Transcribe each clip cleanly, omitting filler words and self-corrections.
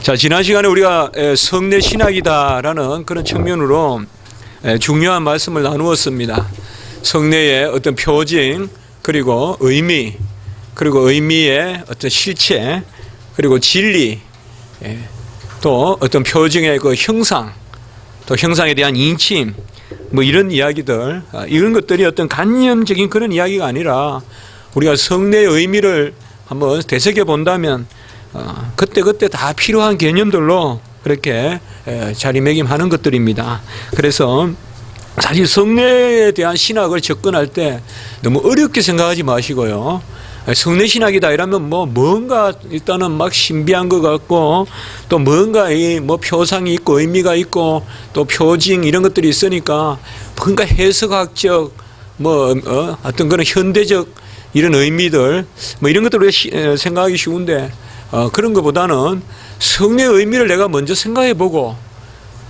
자, 지난 시간에 우리가 성례 신학이다라는 그런 측면으로 중요한 말씀을 나누었습니다. 성례의 어떤 표징, 그리고 의미, 그리고 의미의 어떤 실체, 그리고 진리, 또 어떤 표징의 그 형상, 또 형상에 대한 인침, 뭐 이런 이야기들, 이런 것들이 어떤 관념적인 그런 이야기가 아니라 우리가 성례의 의미를 한번 되새겨 본다면 그때 다 필요한 개념들로 그렇게 자리매김하는 것들입니다. 그래서 사실 성례에 대한 신학을 접근할 때 너무 어렵게 생각하지 마시고요. 성례 신학이다 이러면 뭔가 일단은 막 신비한 것 같고, 또 뭔가 뭐 표상이 있고 의미가 있고 또 표징 이런 것들이 있으니까 뭔가 해석학적 어떤 그런 현대적 이런 의미들 이런 것들을 생각하기 쉬운데, 그런 것보다는 성례의 의미를 내가 먼저 생각해 보고,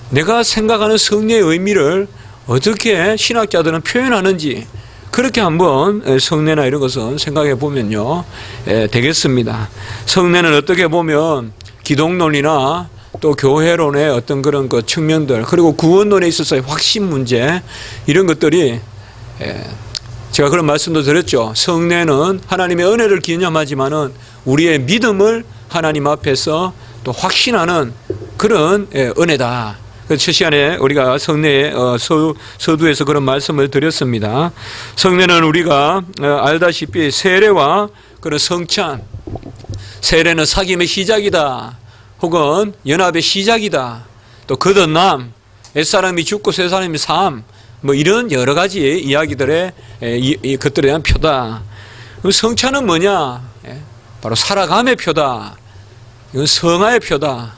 내가 생각하는 성례의 의미를 어떻게 신학자들은 표현하는지 그렇게 한번 성례나 이런 것은 생각해 보면요 되겠습니다. 성례는 어떻게 보면 기독론이나 또 교회론의 어떤 그런 그 측면들, 그리고 구원론에 있어서의 확신 문제, 이런 것들이 제가 그런 말씀도 드렸죠. 성례는 하나님의 은혜를 기념하지만은 우리의 믿음을 하나님 앞에서 또 확신하는 그런 은혜다. 첫 시간에 우리가 성례의 서두에서 그런 말씀을 드렸습니다. 성례는 우리가 알다시피 세례와 그런 성찬, 세례는 사귐의 시작이다, 혹은 연합의 시작이다, 또 거듭남, 옛사람이 죽고 새사람이 삶, 이런 여러 가지 이야기들의 것들에 대한 표다. 성찬은 뭐냐? 바로 살아감의 표다. 이건 성화의 표다.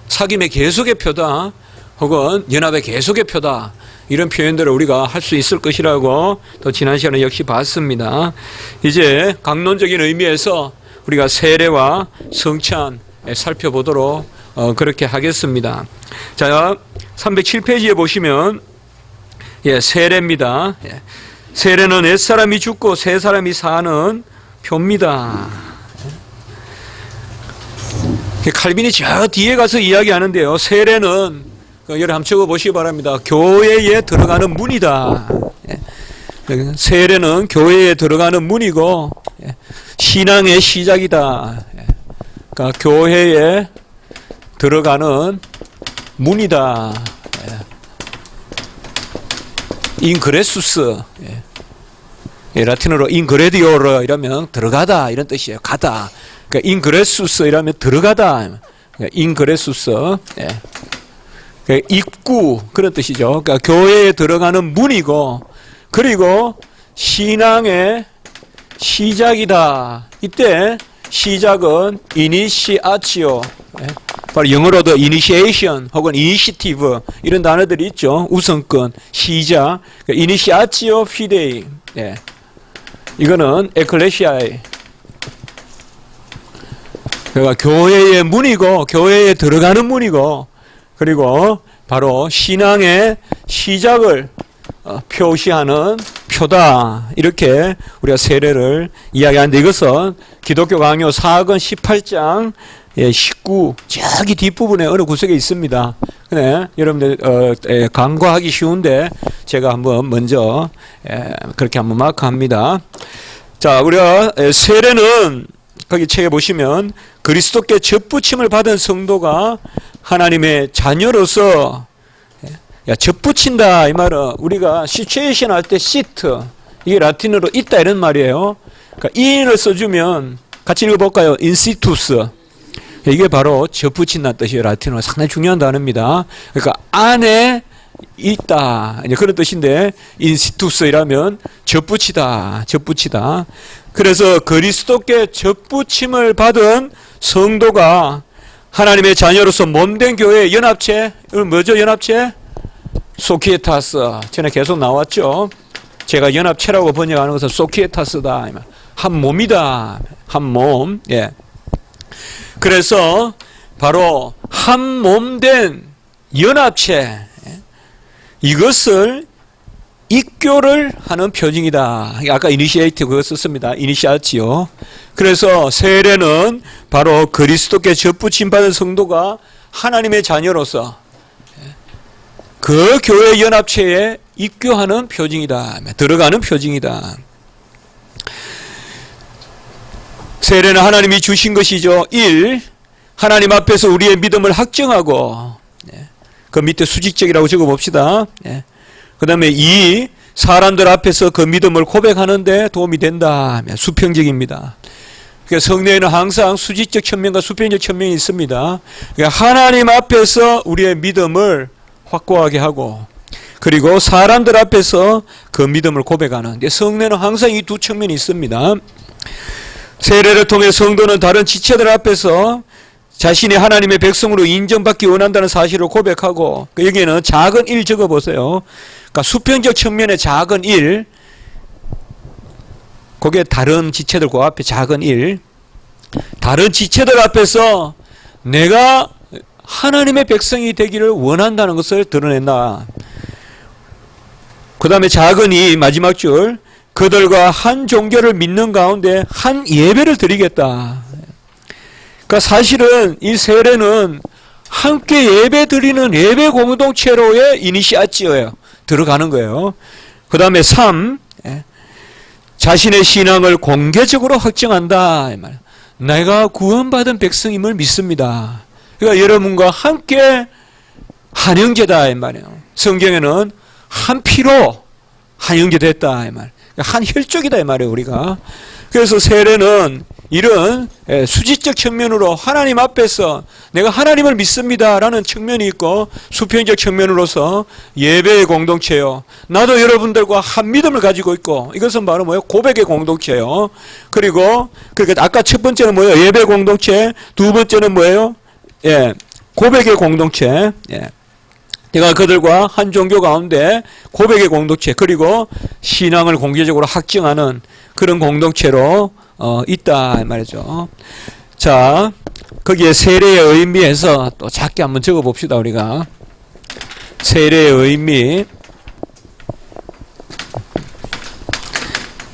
사귐의 계속의 표다. 혹은 연합의 계속의 표다. 이런 표현들을 우리가 할 수 있을 것이라고 또 지난 시간에 역시 봤습니다. 이제 강론적인 의미에서 우리가 세례와 성찬 살펴보도록 그렇게 하겠습니다. 자, 307페이지에 보시면 세례입니다. 세례는 옛사람이 죽고 새사람이 사는 표입니다. 칼빈이 저 뒤에 가서 이야기하는데요. 세례는 여러분 한번 적어보시기 바랍니다. 교회에 들어가는 문이다. 세례는 교회에 들어가는 문이고 신앙의 시작이다. 그러니까 교회에 들어가는 문이다. 인그레수스, 라틴어로 인그레디오르 이러면 들어가다 이런 뜻이에요. 가다. 그러니까 인그레수스 이러면 들어가다. 인그레수스, 입구 그런 뜻이죠. 그러니까 교회에 들어가는 문이고, 그리고 신앙의 시작이다. 이때 시작은 이니시아치오, 바로 영어로도 이니시에이션 혹은 이니시티브 이런 단어들이 있죠. 우선권, 시작, 이니시아치오 피데이. 이거는 에클레시아의, 그러니까 교회의 문이고, 교회에 들어가는 문이고, 그리고 바로 신앙의 시작을 표시하는 표다. 이렇게 우리가 세례를 이야기하는데, 이것은 기독교 강요 사학은 18장 19 저기 뒷부분에 어느 구석에 있습니다. 네, 여러분들 간과하기 쉬운데 제가 한번 먼저 그렇게 한번 마크합니다. 자, 우리가 세례는 거기 책에 보시면 그리스도께 접붙임을 받은 성도가 하나님의 자녀로서, 접붙인다 이 말은 우리가 시츄에이션 할 때 시트, 이게 라틴어로 있다 이런 말이에요. 그러니까 인을 써주면 같이 읽어볼까요? 인시투스. 이게 바로 접붙인다는 뜻이에요. 라틴어로 상당히 중요한 단어입니다. 그러니까 안에 있다 이제 그런 뜻인데, 인시투스 이라면 접붙이다, 접붙이다. 그래서 그리스도께 접붙임을 받은 성도가 하나님의 자녀로서 몸된 교회의 연합체, 이건 뭐죠? 연합체? 소키에타스. 전에 계속 나왔죠. 제가 연합체라고 번역하는 것은 소키에타스다. 한 몸이다. 한 몸. 그래서 바로 한 몸된 연합체, 이것을 입교를 하는 표징이다. 아까 이니시에이트 그거 썼습니다. 이니시아치요. 그래서 세례는 바로 그리스도께 접붙임 받은 성도가 하나님의 자녀로서 그 교회 연합체에 입교하는 표징이다. 들어가는 표징이다. 세례는 하나님이 주신 것이죠. 1. 하나님 앞에서 우리의 믿음을 확증하고, 그 밑에 수직적이라고 적어봅시다. 그 다음에 2. 사람들 앞에서 그 믿음을 고백하는데 도움이 된다. 수평적입니다. 그러니까 성례에는 항상 수직적 측면과 수평적 측면이 있습니다. 그러니까 하나님 앞에서 우리의 믿음을 확고하게 하고, 그리고 사람들 앞에서 그 믿음을 고백하는. 성례는 항상 이 두 측면이 있습니다. 세례를 통해 성도는 다른 지체들 앞에서 자신이 하나님의 백성으로 인정받기 원한다는 사실을 고백하고, 여기에는 작은 1 적어보세요. 그러니까 수평적 측면의 작은 1, 그게 다른 지체들 그 앞에 작은 1, 다른 지체들 앞에서 내가 하나님의 백성이 되기를 원한다는 것을 드러낸다. 그 다음에 작은 2 마지막 줄, 그들과 한 종교를 믿는 가운데 한 예배를 드리겠다. 그러니까 사실은 이 세례는 함께 예배 드리는 예배 공동체로의 이니시아치예요. 들어가는 거예요. 그 다음에 3, 자신의 신앙을 공개적으로 확증한다. 내가 구원받은 백성임을 믿습니다. 그러니까 여러분과 함께 한 형제다 이 말이에요. 성경에는 한 피로 한 형제 됐다 이 말. 한 혈족이다 이 말이에요 우리가. 그래서 세례는 이런 수직적 측면으로 하나님 앞에서 내가 하나님을 믿습니다라는 측면이 있고, 수평적 측면으로서 예배의 공동체요. 나도 여러분들과 한 믿음을 가지고 있고, 이것은 바로 뭐예요? 고백의 공동체요. 그리고 그러니까 아까 첫 번째는 뭐예요? 예배 공동체. 두 번째는 뭐예요? 고백의 공동체. 내가 그들과 한 종교 가운데 고백의 공동체, 그리고 신앙을 공개적으로 확증하는 그런 공동체로 있다 말이죠. 자, 거기에 세례의 의미에서 또 작게 한번 적어 봅시다. 우리가 세례의 의미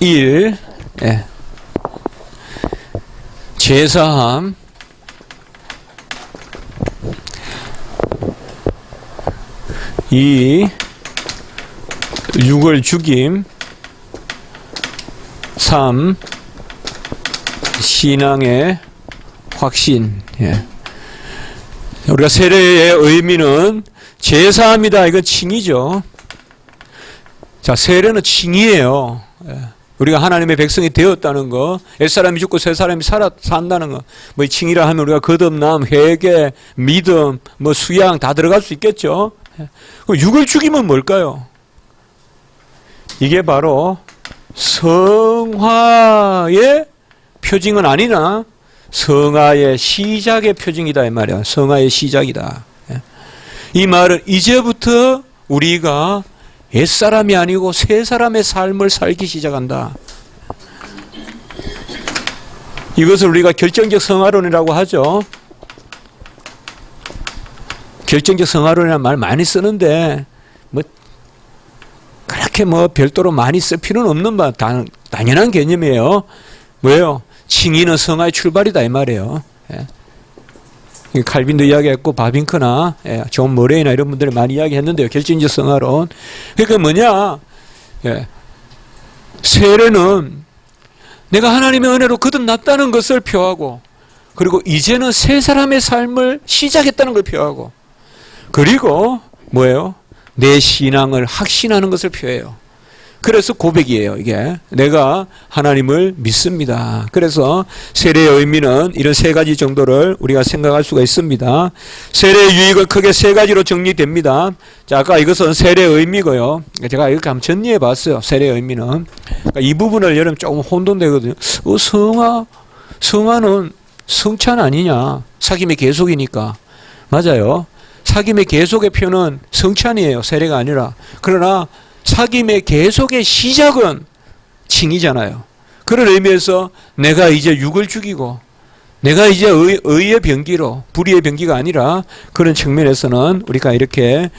1. 제사함 2. 육을 죽임 3. 신앙의 확신. 우리가 세례의 의미는 제사함이다. 이건 칭이죠. 자, 세례는 칭이에요. 우리가 하나님의 백성이 되었다는 거, 옛사람이 죽고 새사람이 산다는 거, 뭐 칭이라 하면 우리가 거듭남, 회개, 믿음, 뭐 수양 다 들어갈 수 있겠죠. 육을 죽이면 뭘까요? 이게 바로 성화의 표징은 아니나 성화의 시작의 표징이다 이 말이야. 성화의 시작이다. 이 말은 이제부터 우리가 옛사람이 아니고 새사람의 삶을 살기 시작한다. 이것을 우리가 결정적 성화론이라고 하죠. 결정적 성화론이라는 말 많이 쓰는데 뭐 그렇게 뭐 별도로 많이 쓸 필요는 없는 당연한 개념이에요. 뭐예요? 칭의는 성화의 출발이다 이 말이에요. 칼빈도 이야기했고 바빙크나 존 머레이나 이런 분들이 많이 이야기했는데요. 결정적 성화론. 그러니까 뭐냐? 세례는 내가 하나님의 은혜로 거듭났다는 것을 표하고, 그리고 이제는 새 사람의 삶을 시작했다는 걸 표하고, 그리고 뭐예요? 내 신앙을 확신하는 것을 표해요. 그래서 고백이에요. 이게 내가 하나님을 믿습니다. 그래서 세례의 의미는 이런 세 가지 정도를 우리가 생각할 수가 있습니다. 세례의 유익은 크게 세 가지로 정리됩니다. 자, 아까 이것은 세례의 의미고요. 제가 이렇게 한번 정리해 봤어요. 세례의 의미는. 그러니까 이 부분을 여러분 조금 혼돈되거든요. 성화는 성찬 아니냐? 사귐의 계속이니까. 맞아요. 사귐의 계속의 표는 성찬이에요. 세례가 아니라. 그러나 사귐의 계속의 시작은 칭이잖아요. 그런 의미에서 내가 이제 육을 죽이고 내가 이제 의의 병기로, 불의의 병기가 아니라 그런 측면에서는 우리가 이렇게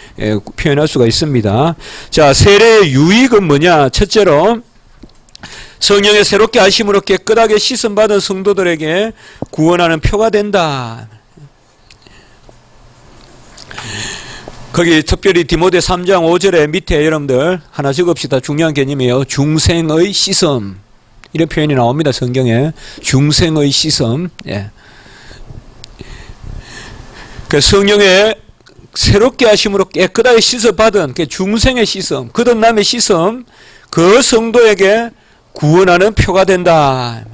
표현할 수가 있습니다. 자, 세례의 유익은 뭐냐? 첫째로 성령의 새롭게 하심으로 깨끗하게 씻음받은 성도들에게 구원하는 표가 된다. 거기 특별히 디모데 3장 5절에 밑에 여러분들 하나 적읍시다. 중요한 개념이에요. 중생의 씻음. 이런 표현이 나옵니다. 성경에. 중생의 씻음. 예. 그 성령의 새롭게 하심으로 깨끗하게 씻어받은 그 중생의 씻음, 거듭남의 씻음, 그 성도에게 구원하는 표가 된다.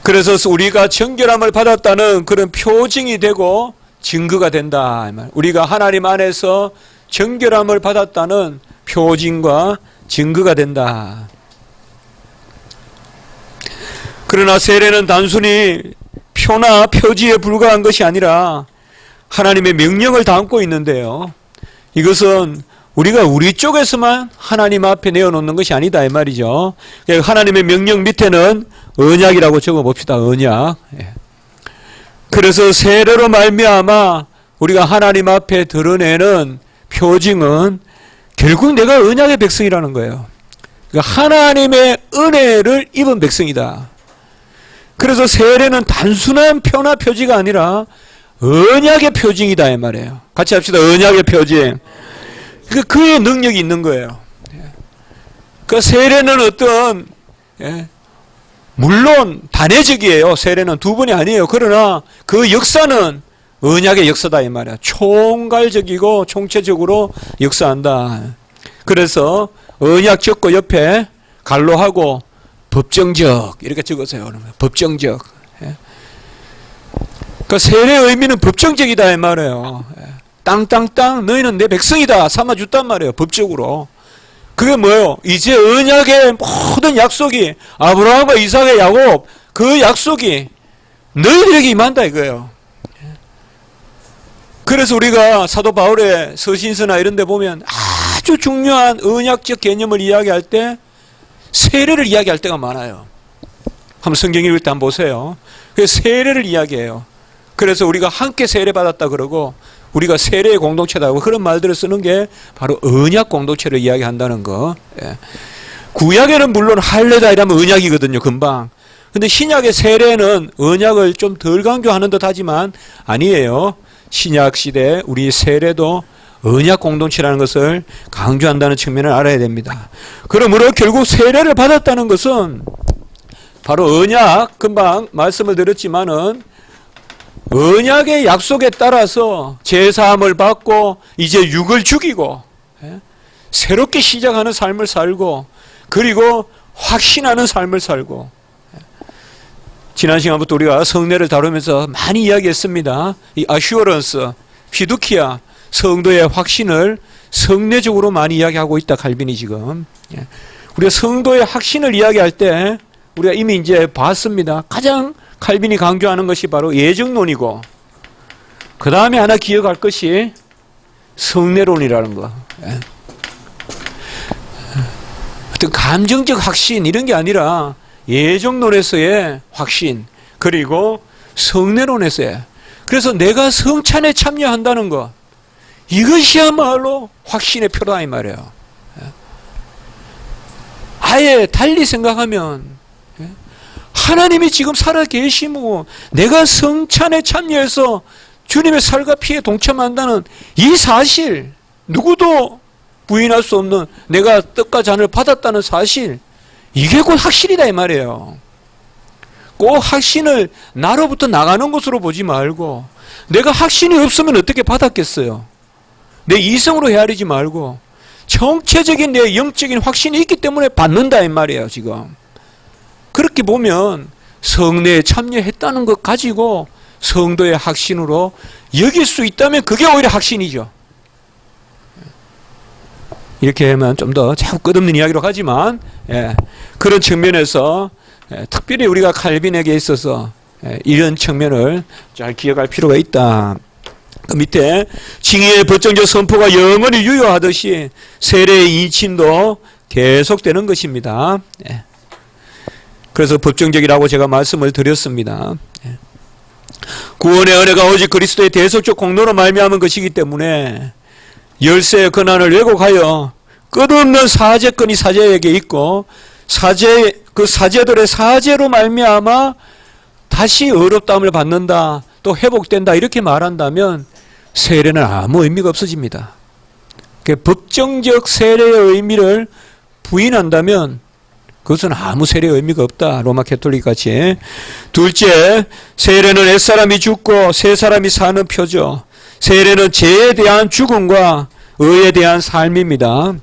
그래서 우리가 정결함을 받았다는 그런 표징이 되고 증거가 된다. 우리가 하나님 안에서 정결함을 받았다는 표징과 증거가 된다. 그러나 세례는 단순히 표나 표지에 불과한 것이 아니라 하나님의 명령을 담고 있는데요. 이것은 우리가 우리 쪽에서만 하나님 앞에 내어놓는 것이 아니다 이 말이죠. 하나님의 명령 밑에는 언약이라고 적어봅시다. 언약. 그래서 세례로 말미암아 우리가 하나님 앞에 드러내는 표징은 결국 내가 언약의 백성이라는 거예요. 그러니까 하나님의 은혜를 입은 백성이다. 그래서 세례는 단순한 표나 표지가 아니라 언약의 표징이다 이 말이에요. 같이 합시다. 언약의 표징. 그의 능력이 있는 거예요. 그 세례는 어떤 물론 단회적이에요. 세례는 두 번이 아니에요. 그러나 그 역사는 언약의 역사다 이 말이야. 총괄적이고 총체적으로 역사한다. 그래서 언약 적고 옆에 갈로하고 법정적 이렇게 적으세요. 법정적. 그 세례의 의미는 법정적이다 이 말이에요. 땅땅땅 너희는 내 백성이다 삼아줬단 말이에요. 법적으로. 그게 뭐예요? 이제 언약의 모든 약속이 아브라함과 이삭의 야곱 그 약속이 너희들에게 임한다 이거예요. 그래서 우리가 사도 바울의 서신서나 이런 데 보면 아주 중요한 언약적 개념을 이야기할 때 세례를 이야기할 때가 많아요. 한번 성경 읽을 때 한번 보세요. 그래서 세례를 이야기해요. 그래서 우리가 함께 세례받았다 그러고 우리가 세례의 공동체다 그런 말들을 쓰는 게 바로 언약 공동체를 이야기한다는 거. 구약에는 물론 할례다 이러면 언약이거든요. 금방. 근데 신약의 세례는 언약을 좀 덜 강조하는 듯 하지만 아니에요. 신약 시대 우리 세례도 언약 공동체라는 것을 강조한다는 측면을 알아야 됩니다. 그러므로 결국 세례를 받았다는 것은 바로 언약, 금방 말씀을 드렸지만은 언약의 약속에 따라서 제사함을 받고 이제 육을 죽이고 새롭게 시작하는 삶을 살고 그리고 확신하는 삶을 살고 지난 시간부터 우리가 성례를 다루면서 많이 이야기했습니다. 이 어슈어런스, 피두키아, 성도의 확신을 성례적으로 많이 이야기하고 있다 칼빈이 지금. 우리가 성도의 확신을 이야기할 때 우리가 이미 이제 봤습니다. 가장 칼빈이 강조하는 것이 바로 예정론이고 그 다음에 하나 기억할 것이 성례론이라는 거. 어떤 감정적 확신 이런 게 아니라 예정론에서의 확신 그리고 성례론에서의 그래서 내가 성찬에 참여한다는 것 이것이야말로 확신의 표다 이 말이에요. 아예 달리 생각하면 하나님이 지금 살아 계시고 내가 성찬에 참여해서 주님의 살과 피에 동참한다는 이 사실 누구도 부인할 수 없는 내가 떡과 잔을 받았다는 사실 이게 곧 확신이다 이 말이에요. 꼭 확신을 나로부터 나가는 것으로 보지 말고 내가 확신이 없으면 어떻게 받았겠어요. 내 이성으로 헤아리지 말고 정체적인 내 영적인 확신이 있기 때문에 받는다 이 말이에요. 지금 그렇게 보면 성례에 참여했다는 것 가지고 성도의 확신으로 여길 수 있다면 그게 오히려 확신이죠. 이렇게 하면 좀 더 자꾸 끝없는 이야기로 가지만 그런 측면에서 특별히 우리가 칼빈에게 있어서 이런 측면을 잘 기억할 필요가 있다. 그 밑에 징의의 법정적 선포가 영원히 유효하듯이 세례의 이침도 계속되는 것입니다. 그래서 법정적이라고 제가 말씀을 드렸습니다. 구원의 은혜가 오직 그리스도의 대속적 공로로 말미암은 것이기 때문에 열쇠의 권한을 왜곡하여 끝없는 사죄권이 사제에게 있고 그 사제들의 사죄로 말미암아 다시 의롭다함을 받는다, 또 회복된다 이렇게 말한다면 세례는 아무 의미가 없어집니다. 법정적 세례의 의미를 부인한다면 그것은 아무 세례의 의미가 없다. 로마 캐톨릭 같이. 둘째, 세례는 옛사람이 죽고 새사람이 사는 표죠. 세례는 죄에 대한 죽음과 의에 대한 삶입니다.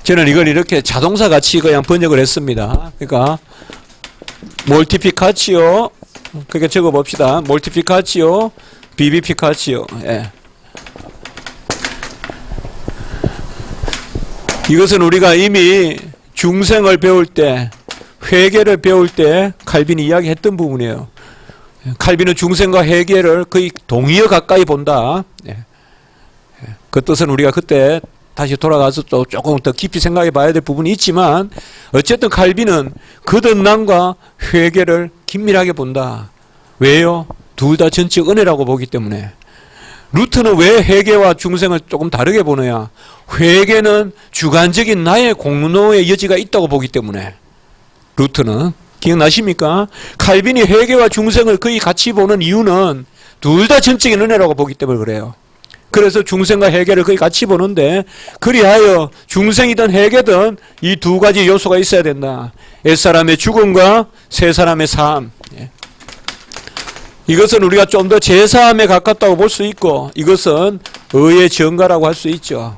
저는 이걸 이렇게 자동사 같이 그냥 번역을 했습니다. 그러니까 몰티피카치오, 그렇게 적어봅시다. 몰티피카치오, 비비피카치오. 예. 이것은 우리가 이미 중생을 배울 때, 회개를 배울 때 칼빈이 이야기했던 부분이에요. 칼빈은 중생과 회개를 거의 동의어 가까이 본다. 그 뜻은 우리가 그때 다시 돌아가서 또 조금 더 깊이 생각해 봐야 될 부분이 있지만 어쨌든 칼빈은 거듭남과 회개를 긴밀하게 본다. 왜요? 둘 다 전적 은혜라고 보기 때문에. 루터는 왜 회개와 중생을 조금 다르게 보느냐? 회개는 주관적인 나의 공로의 여지가 있다고 보기 때문에. 루터는 기억나십니까? 칼빈이 회개와 중생을 거의 같이 보는 이유는 둘 다 전적인 은혜라고 보기 때문에 그래요. 그래서 중생과 회개를 거의 같이 보는데, 그리하여 중생이든 회개든 이 두 가지 요소가 있어야 된다. 옛사람의 죽음과 새사람의 삶. 이것은 우리가 좀 더 제사함에 가깝다고 볼 수 있고, 이것은 의의 증가라고 할 수 있죠.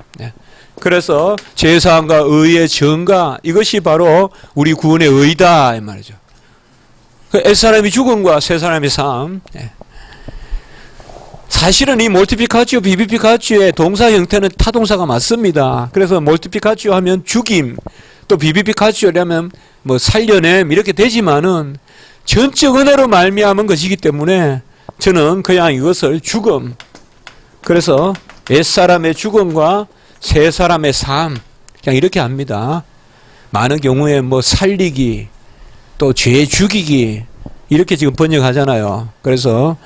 그래서 제사함과 의의 증가, 이것이 바로 우리 구원의 의다 이 말이죠. 옛사람이 죽음과 새사람의 삶. 사실은 이 몰티피카치오, 비비피카치오의 동사 형태는 타동사가 맞습니다. 그래서 몰티피카치오 하면 죽임, 또 비비피카치오라면 뭐 살려냄 이렇게 되지만은 전적 은혜로 말미암은 것이기 때문에 저는 그냥 이것을 죽음, 그래서 옛사람의 죽음과 새사람의 삶, 그냥 이렇게 합니다. 많은 경우에 뭐 살리기, 또 죄 죽이기 이렇게 지금 번역하잖아요. 그래서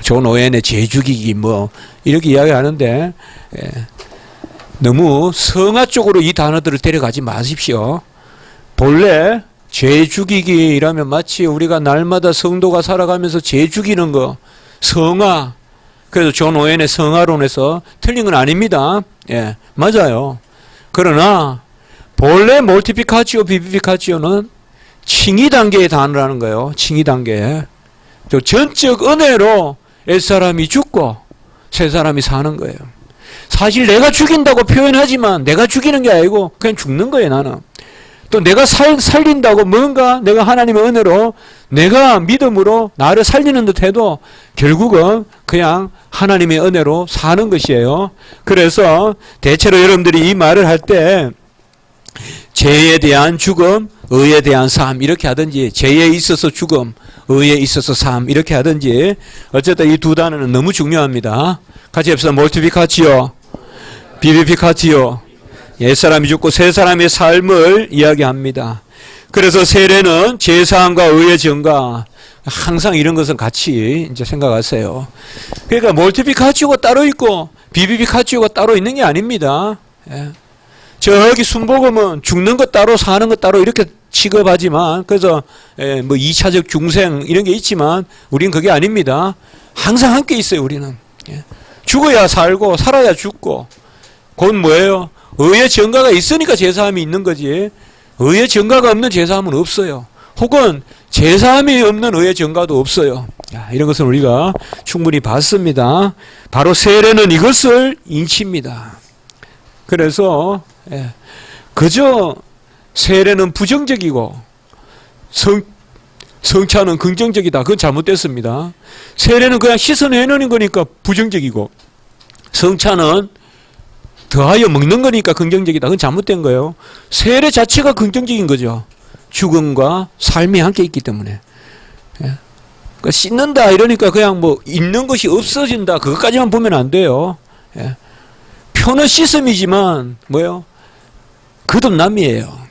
존 오웬의 죄 죽이기 뭐 이렇게 이야기하는데 너무 성화 쪽으로 이 단어들을 데려가지 마십시오. 본래 죄 죽이기라면 마치 우리가 날마다 성도가 살아가면서 죄 죽이는 거, 성화. 그래서 존 오웬의 성화론에서 틀린 건 아닙니다. 맞아요. 그러나 본래 몰티피카치오, 비비피카치오는 칭의 단계의 단어라는 거예요. 칭의 단계. 전적 은혜로 옛사람이 죽고 새사람이 사는 거예요. 사실 내가 죽인다고 표현하지만 내가 죽이는 게 아니고 그냥 죽는 거예요, 나는. 또 내가 살린다고 뭔가 내가 하나님의 은혜로 내가 믿음으로 나를 살리는 듯 해도 결국은 그냥 하나님의 은혜로 사는 것이에요. 그래서 대체로 여러분들이 이 말을 할 때 죄에 대한 죽음, 의에 대한 삶 이렇게 하든지, 죄에 있어서 죽음, 의에 있어서 삶 이렇게 하든지, 어쨌든 이 두 단어는 너무 중요합니다. 같이 합시다. 몰티피카치오, 비비피카치오. 옛사람이 죽고 새사람의 삶을 이야기합니다. 그래서 세례는 제사함과 의의 증가, 항상 이런 것은 같이 이제 생각하세요. 그러니까 몰티피카치오가 따로 있고 비비피카치오가 따로 있는 게 아닙니다. 저기 순복음은 죽는 것 따로 사는 것 따로 이렇게 취급하지만, 그래서 뭐 2차적 중생 이런 게 있지만 우리는 그게 아닙니다. 항상 함께 있어요. 우리는 죽어야 살고 살아야 죽고. 그건 뭐예요? 의의 증가가 있으니까 제사함이 있는 거지, 의의 증가가 없는 제사함은 없어요. 혹은 제사함이 없는 의의 증가도 없어요. 이런 것은 우리가 충분히 봤습니다. 바로 세례는 이것을 인치입니다. 그래서 그저 세례는 부정적이고 성찬은 긍정적이다, 그건 잘못됐습니다. 세례는 그냥 씻어내는 거니까 부정적이고, 성찬은 더하여 먹는 거니까 긍정적이다, 그건 잘못된 거예요. 세례 자체가 긍정적인 거죠. 죽음과 삶이 함께 있기 때문에. 그러니까 씻는다 이러니까 그냥 뭐 있는 것이 없어진다, 그것까지만 보면 안 돼요. 표는 씻음이지만 뭐예요? 거듭남이에요.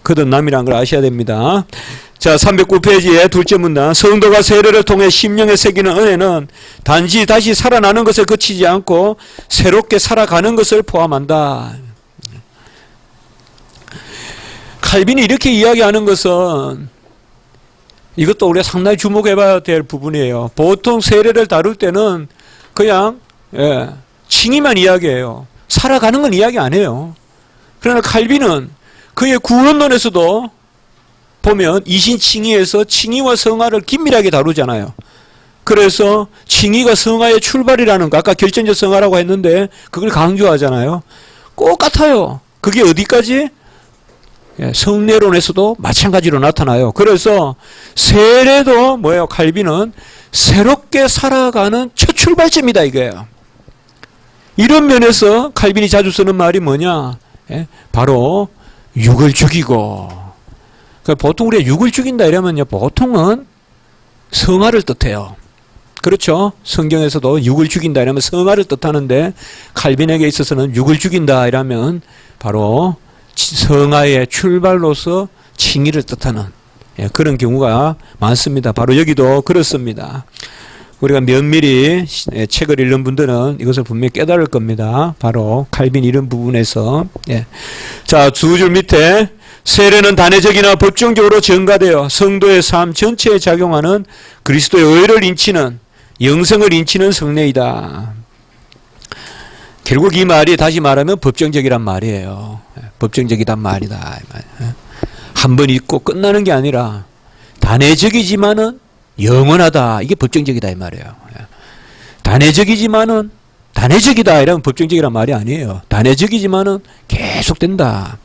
거듭남이라는 걸 아셔야 됩니다. 자, 309페이지의 둘째 문단. 성도가 세례를 통해 심령에 새기는 은혜는 단지 다시 살아나는 것에 그치지 않고 새롭게 살아가는 것을 포함한다. 칼빈이 이렇게 이야기하는 것은 이것도 우리가 상당히 주목해 봐야 될 부분이에요. 보통 세례를 다룰 때는 그냥 칭의만 이야기해요. 살아가는 건 이야기 안 해요. 그러나 칼빈은 그의 구원론에서도 보면 이신칭의에서 칭의와 성화를 긴밀하게 다루잖아요. 그래서 칭의가 성화의 출발이라는 거, 아까 결정적 성화라고 했는데 그걸 강조하잖아요. 똑같아요. 그게 어디까지? 성례론에서도 마찬가지로 나타나요. 그래서 세례도 뭐예요? 칼빈은 새롭게 살아가는 첫 출발점이다 이거예요. 이런 면에서 칼빈이 자주 쓰는 말이 뭐냐? 바로 육을 죽이고. 그러니까 보통 우리가 육을 죽인다 이러면요, 보통은 성화를 뜻해요. 그렇죠? 성경에서도 육을 죽인다 이러면 성화를 뜻하는데 칼빈에게 있어서는 육을 죽인다 이러면 바로 성화의 출발로서 칭의를 뜻하는 그런 경우가 많습니다. 바로 여기도 그렇습니다. 우리가 면밀히 책을 읽는 분들은 이것을 분명히 깨달을 겁니다. 바로 칼빈 이런 부분에서. 자, 두 줄 밑에 세례는 단회적이나 법정적으로 전가되어 성도의 삶 전체에 작용하는 그리스도의 의를 인치는, 영생을 인치는 성례이다. 결국 이 말이 다시 말하면 법정적이란 말이에요. 법정적이단 말이다. 한 번 읽고 끝나는 게 아니라 단회적이지만은 영원하다. 이게 법정적이다 이 말이에요. 단회적이지만은 단회적이다 이러면 법정적이란 말이 아니에요. 단회적이지만은 계속된다.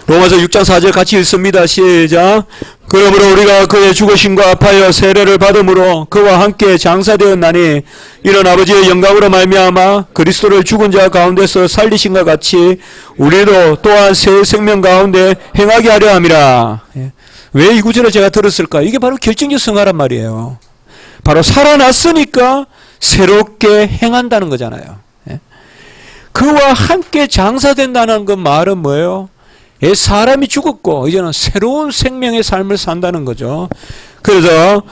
로마서 6장 4절 같이 읽습니다. 시작. 그러므로 우리가 그의 죽으심과 합하여 세례를 받음으로 그와 함께 장사되었나니 이런 아버지의 영광으로 말미암아 그리스도를 죽은 자 가운데서 살리신과 같이 우리도 또한 새 생명 가운데 행하게 하려 함이라. 왜 이 구절을 제가 들었을까? 이게 바로 결정적 성화란 말이에요. 바로 살아났으니까 새롭게 행한다는 거잖아요. 그와 함께 장사된다는 그 말은 뭐예요? 사람이 죽었고 이제는 새로운 생명의 삶을 산다는 거죠. 그래서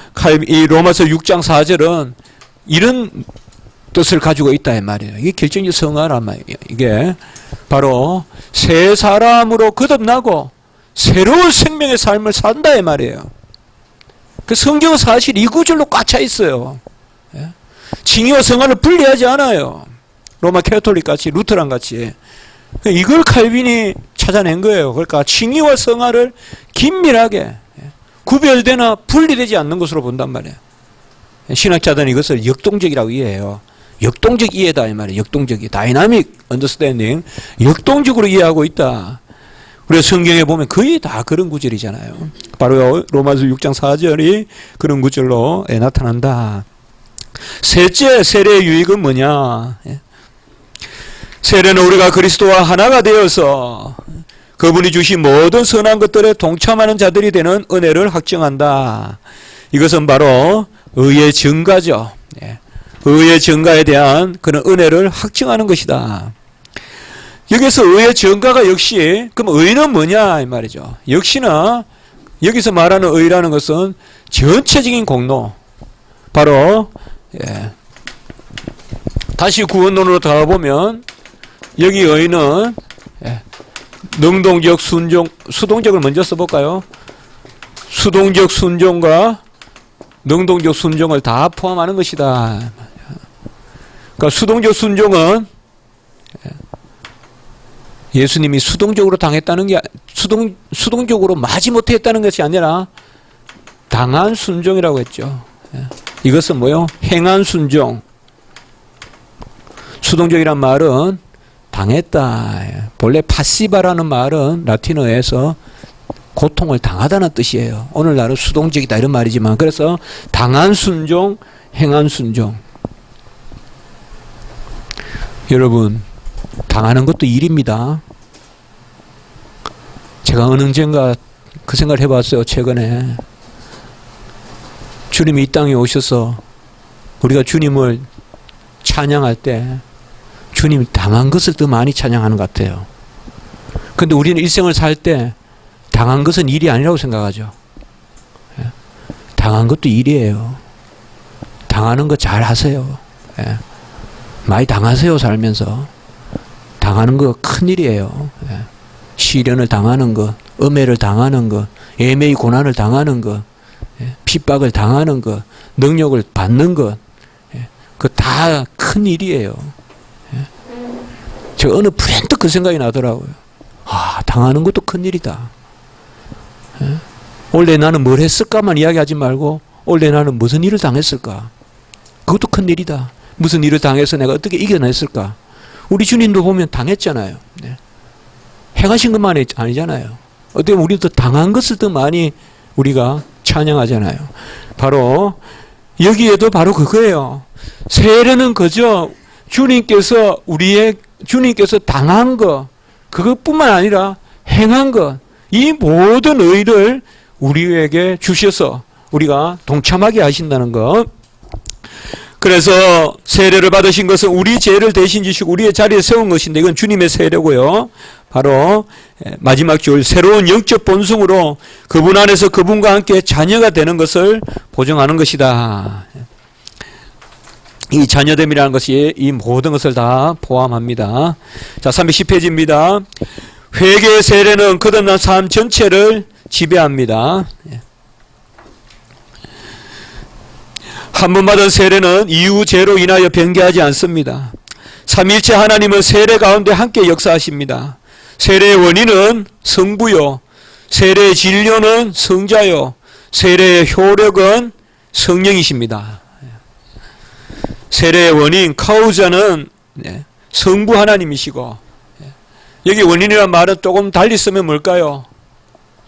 이 로마서 6장 4절은 이런 뜻을 가지고 있다 이 말이에요. 이게 결정적 성화란 말이에요. 이게 바로 새 사람으로 거듭나고 새로운 생명의 삶을 산다 이 말이에요. 그 성경은 사실 이 구절로 꽉 차 있어요. 칭의와 성화를 분리하지 않아요. 로마 캐톨릭 같이, 루터란 같이. 이걸 칼빈이 찾아낸 거예요. 그러니까 칭의와 성화를 긴밀하게 구별되나 분리되지 않는 것으로 본단 말이에요. 신학자들은 이것을 역동적이라고 이해해요. 역동적 이해다 이 말이에요. 역동적이. 다이나믹 언더스탠딩. 역동적으로 이해하고 있다. 우리가 성경에 보면 거의 다 그런 구절이잖아요. 바로 로마서 6장 4절이 그런 구절로 나타난다. 셋째, 세례의 유익은 뭐냐? 세례는 우리가 그리스도와 하나가 되어서 그분이 주신 모든 선한 것들에 동참하는 자들이 되는 은혜를 확증한다. 이것은 바로 의의 증가죠. 의의 증가에 대한 그런 은혜를 확증하는 것이다. 여기서 의의 증가가 역시 그럼 의는 뭐냐 이 말이죠. 역시나 여기서 말하는 의라는 것은 전체적인 공로, 바로 다시 구원론으로 들어가보면 여기 의는 능동적 순종, 수동적을 먼저 써볼까요? 수동적 순종과 능동적 순종을 다 포함하는 것이다. 그러니까 수동적 순종은 예수님이 수동적으로 당했다는 게 수동적으로 마지 못했다는 것이 아니라 당한 순종이라고 했죠. 이것은 뭐요? 행한 순종. 수동적이란 말은 당했다. 본래 파시바라는 말은 라틴어에서 고통을 당하다는 뜻이에요. 오늘날은 수동적이다 이런 말이지만, 그래서 당한 순종, 행한 순종. 여러분, 당하는 것도 일입니다. 제가 어느 언젠가 그 생각을 해봤어요. 최근에 주님이 이 땅에 오셔서 우리가 주님을 찬양할 때 주님이 당한 것을 더 많이 찬양하는 것 같아요. 근데 우리는 일생을 살 때 당한 것은 일이 아니라고 생각하죠. 예. 당한 것도 일이에요. 당하는 거 잘 하세요. 예. 많이 당하세요. 살면서. 당하는 거 큰일이에요. 예. 시련을 당하는 것, 음해를 당하는 것, 애매히 고난을 당하는 것, 예. 핍박을 당하는 것, 능력을 받는 것, 예. 그거 다 큰일이에요. 예. 제가 어느 브랜드 그 생각이 나더라고요. 아, 당하는 것도 큰일이다. 예. 원래 나는 뭘 했을까만 이야기하지 말고 원래 나는 무슨 일을 당했을까? 그것도 큰일이다. 무슨 일을 당해서 내가 어떻게 이겨냈을까? 우리 주님도 보면 당했잖아요. 네. 행하신 것만이 아니잖아요. 어떻게 보면 우리도 당한 것을 더 많이 우리가 찬양하잖아요. 바로 여기에도 바로 그거예요. 세례는 그저 주님께서 주님께서 당한 것, 그것뿐만 아니라 행한 것, 이 모든 의를 우리에게 주셔서 우리가 동참하게 하신다는 것. 그래서 세례를 받으신 것은 우리 죄를 대신 지시고 우리의 자리에 세운 것인데 이건 주님의 세례고요. 바로 마지막 줄 새로운 영적 본성으로 그분 안에서 그분과 함께 자녀가 되는 것을 보증하는 것이다. 이 자녀됨이라는 것이 이 모든 것을 다 포함합니다. 자, 310페이지입니다. 회개의 세례는 거듭난 삶 전체를 지배합니다. 한 번 받은 세례는 이후 죄로 인하여 변개하지 않습니다. 삼위일체 하나님은 세례 가운데 함께 역사하십니다. 세례의 원인은 성부요, 세례의 진료는 성자요, 세례의 효력은 성령이십니다. 세례의 원인 카우자는 성부 하나님이시고, 여기 원인이란 말은 조금 달리 쓰면 뭘까요?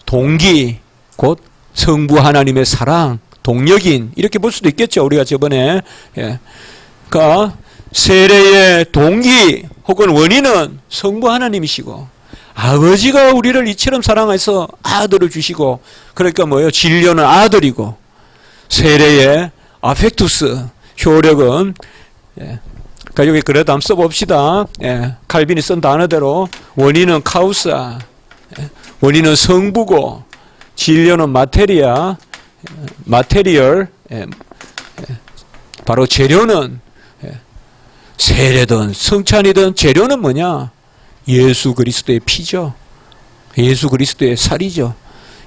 동기, 곧 성부 하나님의 사랑, 동력인, 이렇게 볼 수도 있겠죠. 우리가 저번에. 그러니까 세례의 동기 혹은 원인은 성부 하나님이시고 아버지가 우리를 이처럼 사랑해서 아들을 주시고, 그러니까 뭐예요? 진료는 아들이고, 세례의 아펙투스 효력은 그러니까 여기 그래도 한번 써봅시다. 칼빈이 쓴 단어대로 원인은 카우사, 원인은 성부고, 진료는 마테리얼, 바로 재료는 세례든 성찬이든 재료는 뭐냐? 예수 그리스도의 피죠. 예수 그리스도의 살이죠.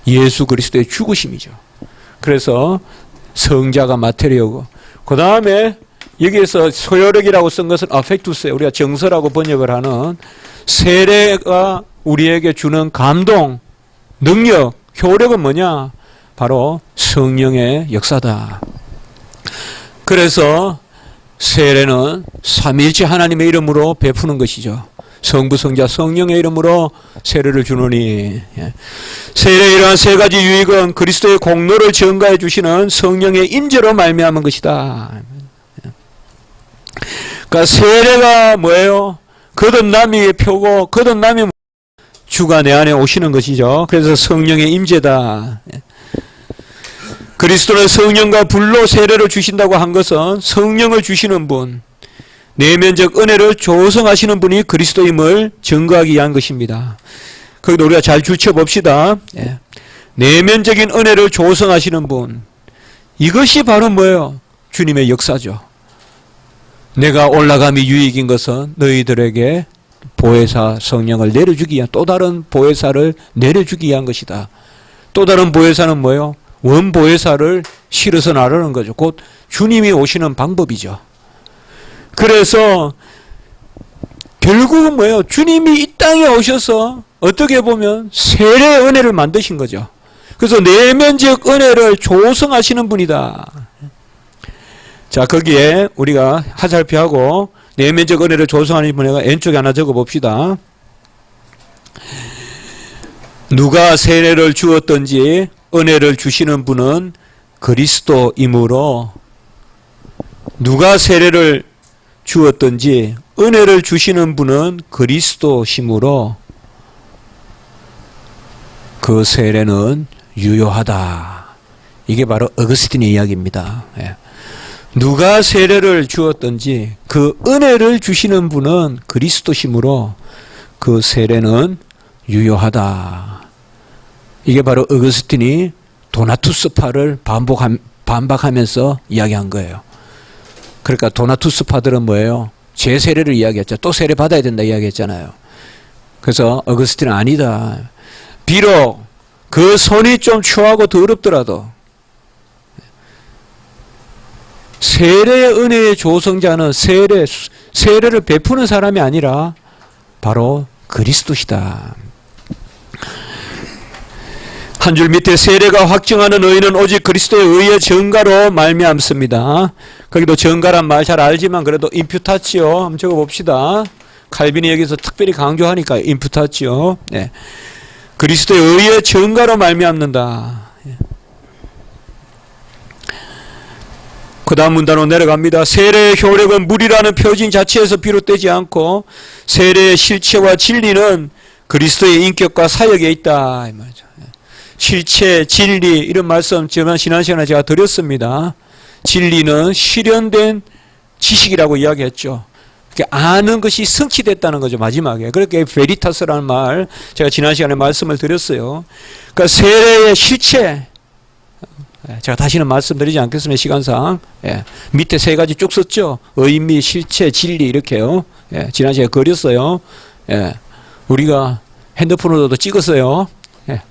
예수 그리스도의 죽으심이죠. 그래서 성자가 마테리얼이고, 그 다음에 여기에서 소요력이라고 쓴 것은 아펙투스예요. 우리가 정서라고 번역을 하는 세례가 우리에게 주는 감동, 능력, 효력은 뭐냐? 바로 성령의 역사다. 그래서 세례는 삼위일체 하나님의 이름으로 베푸는 것이죠. 성부, 성자, 성령의 이름으로 세례를 주노니, 세례에 이러한 세 가지 유익은 그리스도의 공로를 증가해 주시는 성령의 임재로 말미암은 것이다. 그러니까 세례가 뭐예요? 거듭남이 표고, 거듭남이 주가 내 안에 오시는 것이죠. 그래서 성령의 임재다. 그리스도는 성령과 불로 세례를 주신다고 한 것은 성령을 주시는 분, 내면적 은혜를 조성하시는 분이 그리스도임을 증거하기 위한 것입니다. 거기도 우리가 잘 줄쳐봅시다. 내면적인 은혜를 조성하시는 분, 이것이 바로 뭐예요? 주님의 역사죠. 내가 올라감이 유익인 것은 너희들에게 보혜사 성령을 내려주기 위한, 또 다른 보혜사를 내려주기 위한 것이다. 또 다른 보혜사는 뭐예요? 원보혜사를 실어서 나르는 거죠. 곧 주님이 오시는 방법이죠. 그래서 결국은 뭐예요? 주님이 이 땅에 오셔서 어떻게 보면 세례의 은혜를 만드신 거죠. 그래서 내면적 은혜를 조성하시는 분이다. 자, 거기에 우리가 하살표하고 내면적 은혜를 조성하는 분에가 왼쪽에 하나 적어 봅시다. 누가 세례를 주었든지 은혜를 주시는 분은 그리스도이므로, 누가 세례를 주었든지 은혜를 주시는 분은 그리스도시므로 그 세례는 유효하다. 이게 바로 어거스틴의 이야기입니다. 누가 세례를 주었든지 그 은혜를 주시는 분은 그리스도시므로 그 세례는 유효하다. 이게 바로 어거스틴이 도나투스파를 반박하면서 이야기한 거예요. 그러니까 도나투스파들은 뭐예요? 제 세례를 이야기했죠. 또 세례 받아야 된다 이야기했잖아요. 그래서 어거스틴은 아니다. 비록 그 손이 좀 추하고 더럽더라도 세례의 은혜의 조성자는 세례를 베푸는 사람이 아니라 바로 그리스도시다. 한 줄 밑에 세례가 확증하는 의는 오직 그리스도의 의의 증가로 말미암습니다. 거기도 증가란 말 잘 알지만 그래도 임퓨타치오 한번 적어봅시다. 칼빈이 여기서 특별히 강조하니까 임퓨타치오. 네. 그리스도의 의의 증가로 말미암는다. 그 다음 문단으로 내려갑니다. 세례의 효력은 물이라는 표징 자체에서 비롯되지 않고 세례의 실체와 진리는 그리스도의 인격과 사역에 있다. 이 말이죠. 실체, 진리 이런 말씀 지난 시간에 제가 드렸습니다. 진리는 실현된 지식이라고 이야기했죠. 아는 것이 성취됐다는 거죠. 마지막에. 그렇게 베리타스라는 말 제가 지난 시간에 말씀을 드렸어요. 그러니까 세례의 실체 제가 다시는 말씀드리지 않겠습니다. 시간상. 예. 밑에 세 가지 쭉 썼죠. 의미, 실체, 진리 이렇게요. 예. 지난 시간에 그렸어요. 예. 우리가 핸드폰으로도 찍었어요. 예.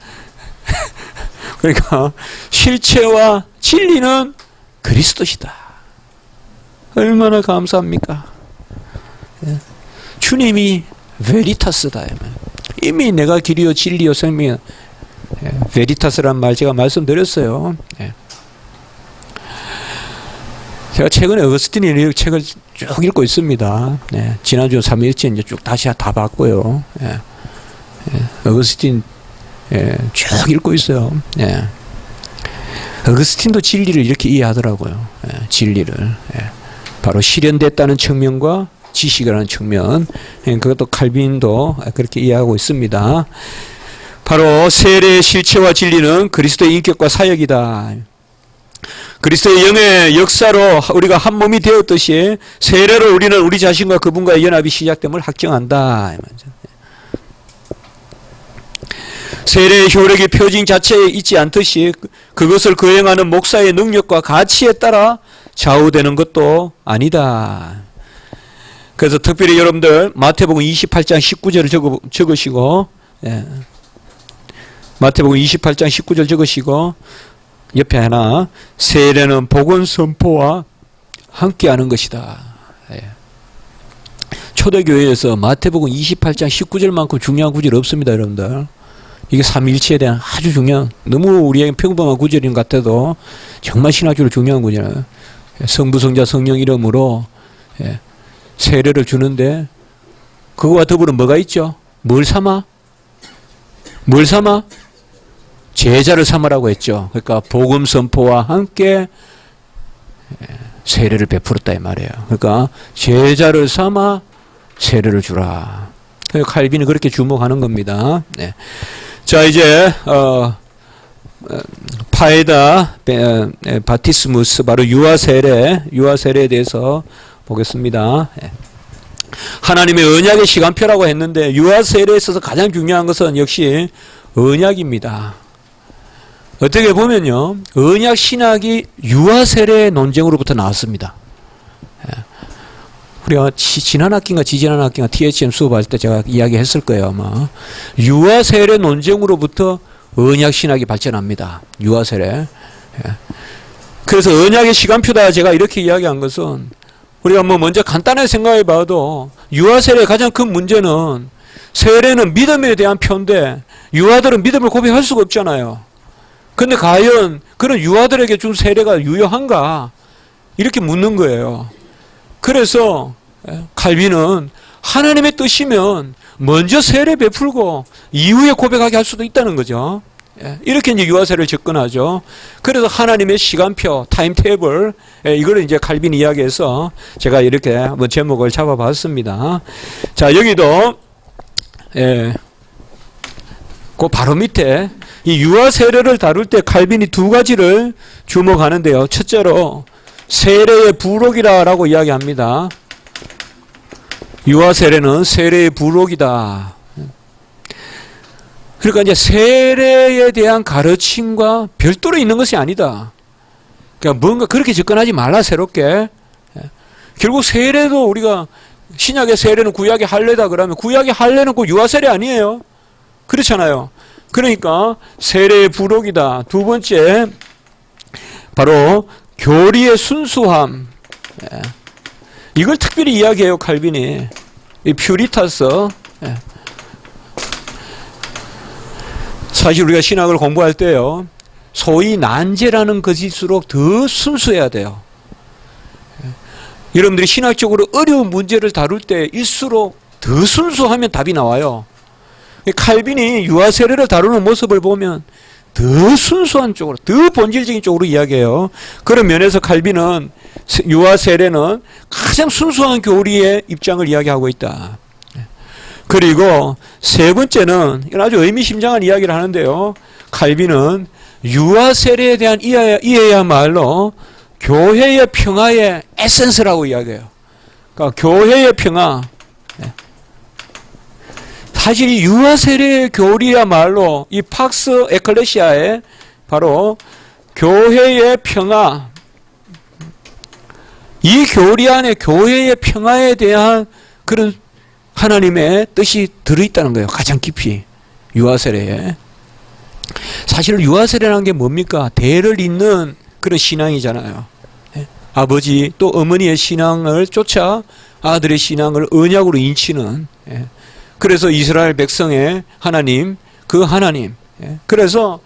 그러니까 실체와 진리는 그리스도시다. 얼마나 감사합니까? 예. 주님이 베리타스다. 이미 내가 길이요 진리요 생명이요. 예. 베리타스란 말 제가 말씀드렸어요. 예. 제가 최근에 어거스틴의 책을 쭉 읽고 있습니다. 예. 지난주 3일째 이제 쭉 다시 다 봤고요. 예. 예. 어거스틴 예, 쭉 읽고 있어요. 예. 어거스틴도 진리를 이렇게 이해하더라고요. 예, 진리를. 예. 바로 실현됐다는 측면과 지식이라는 측면. 예, 그것도 칼빈도 그렇게 이해하고 있습니다. 바로 세례의 실체와 진리는 그리스도의 인격과 사역이다. 그리스도의 영의 역사로 우리가 한 몸이 되었듯이 세례로 우리는 우리 자신과 그분과의 연합이 시작됨을 확정한다. 세례의 효력이 표징 자체에 있지 않듯이 그것을 거행하는 목사의 능력과 가치에 따라 좌우되는 것도 아니다. 그래서 특별히 여러분들 마태복음 28장 19절을 적으시고 예. 마태복음 28장 19절 적으시고 옆에 하나 세례는 복음 선포와 함께하는 것이다. 예. 초대교회에서 마태복음 28장 19절만큼 중요한 구절이 없습니다. 여러분들. 이게 삼위일체에 대한 아주 중요한 너무 우리에게 평범한 구절인 것 같아도 정말 신학적으로 중요한 구절이에요. 성부 성자 성령 이름으로 세례를 주는데 그거와 더불어 뭐가 있죠? 뭘 삼아? 뭘 삼아? 제자를 삼으라고 했죠. 그러니까 복음 선포와 함께 세례를 베풀었다 이 말이에요. 그러니까 제자를 삼아 세례를 주라. 칼빈이 그렇게 주목하는 겁니다. 네. 자 이제 파에다 바티스무스 바로 유아 세례에 대해서 보겠습니다. 하나님의 언약의 시간표라고 했는데 유아 세례에 있어서 가장 중요한 것은 역시 언약입니다. 어떻게 보면요 언약 신학이 유아 세례의 논쟁으로부터 나왔습니다. 우리가 지난 학기인가 지지난 학기인가 THM 수업할 때 제가 이야기했을 거예요 아마. 유아 세례 논쟁으로부터 언약 신학이 발전합니다. 유아 세례. 그래서 언약의 시간표다 제가 이렇게 이야기한 것은 우리가 뭐 먼저 간단하게 생각해 봐도 유아 세례의 가장 큰 문제는 세례는 믿음에 대한 표인데 유아들은 믿음을 고백할 수가 없잖아요. 근데 과연 그런 유아들에게 준 세례가 유효한가? 이렇게 묻는 거예요. 그래서 칼빈은 하나님의 뜻이면 먼저 세례 베풀고 이후에 고백하게 할 수도 있다는 거죠. 이렇게 이제 유아세를 접근하죠. 그래서 하나님의 시간표, 타임테이블, 이걸 이제 칼빈 이야기해서 제가 이렇게 한번 제목을 잡아봤습니다. 자, 여기도, 그 바로 밑에 이 유아 세례를 다룰 때 칼빈이 두 가지를 주목하는데요. 첫째로 세례의 부록이라고 이야기합니다. 유아 세례는 세례의 부록이다. 그러니까 이제 세례에 대한 가르침과 별도로 있는 것이 아니다. 그러니까 뭔가 그렇게 접근하지 말라, 새롭게. 결국 세례도 우리가 신약의 세례는 구약의 할례다 그러면 구약의 할례는 꼭 유아세례 아니에요. 그렇잖아요. 그러니까 세례의 부록이다. 두 번째, 바로 교리의 순수함. 이걸 특별히 이야기해요, 칼빈이. 이 퓨리타스. 사실 우리가 신학을 공부할 때요, 소위 난제라는 것일수록 더 순수해야 돼요. 여러분들이 신학적으로 어려운 문제를 다룰 때일수록 더 순수하면 답이 나와요. 칼빈이 유아세례를 다루는 모습을 보면 더 순수한 쪽으로, 더 본질적인 쪽으로 이야기해요. 그런 면에서 칼빈은 유아세례는 가장 순수한 교리의 입장을 이야기하고 있다. 그리고 세 번째는, 이건 아주 의미심장한 이야기를 하는데요, 칼빈은 유아세례에 대한 이해야말로 교회의 평화의 에센스라고 이야기해요. 그러니까 교회의 평화. 사실 이 유아세례의 교리야말로 이 팍스 에클레시아의 바로 교회의 평화, 이 교리 안에 교회의 평화에 대한 그런 하나님의 뜻이 들어있다는 거예요. 가장 깊이 유아세례에. 사실 유아세례라는 게 뭡니까? 대를 잇는 그런 신앙이잖아요. 아버지 또 어머니의 신앙을 쫓아 아들의 신앙을 언약으로 인치는. 그래서 이스라엘 백성의 하나님, 그 하나님. 그래서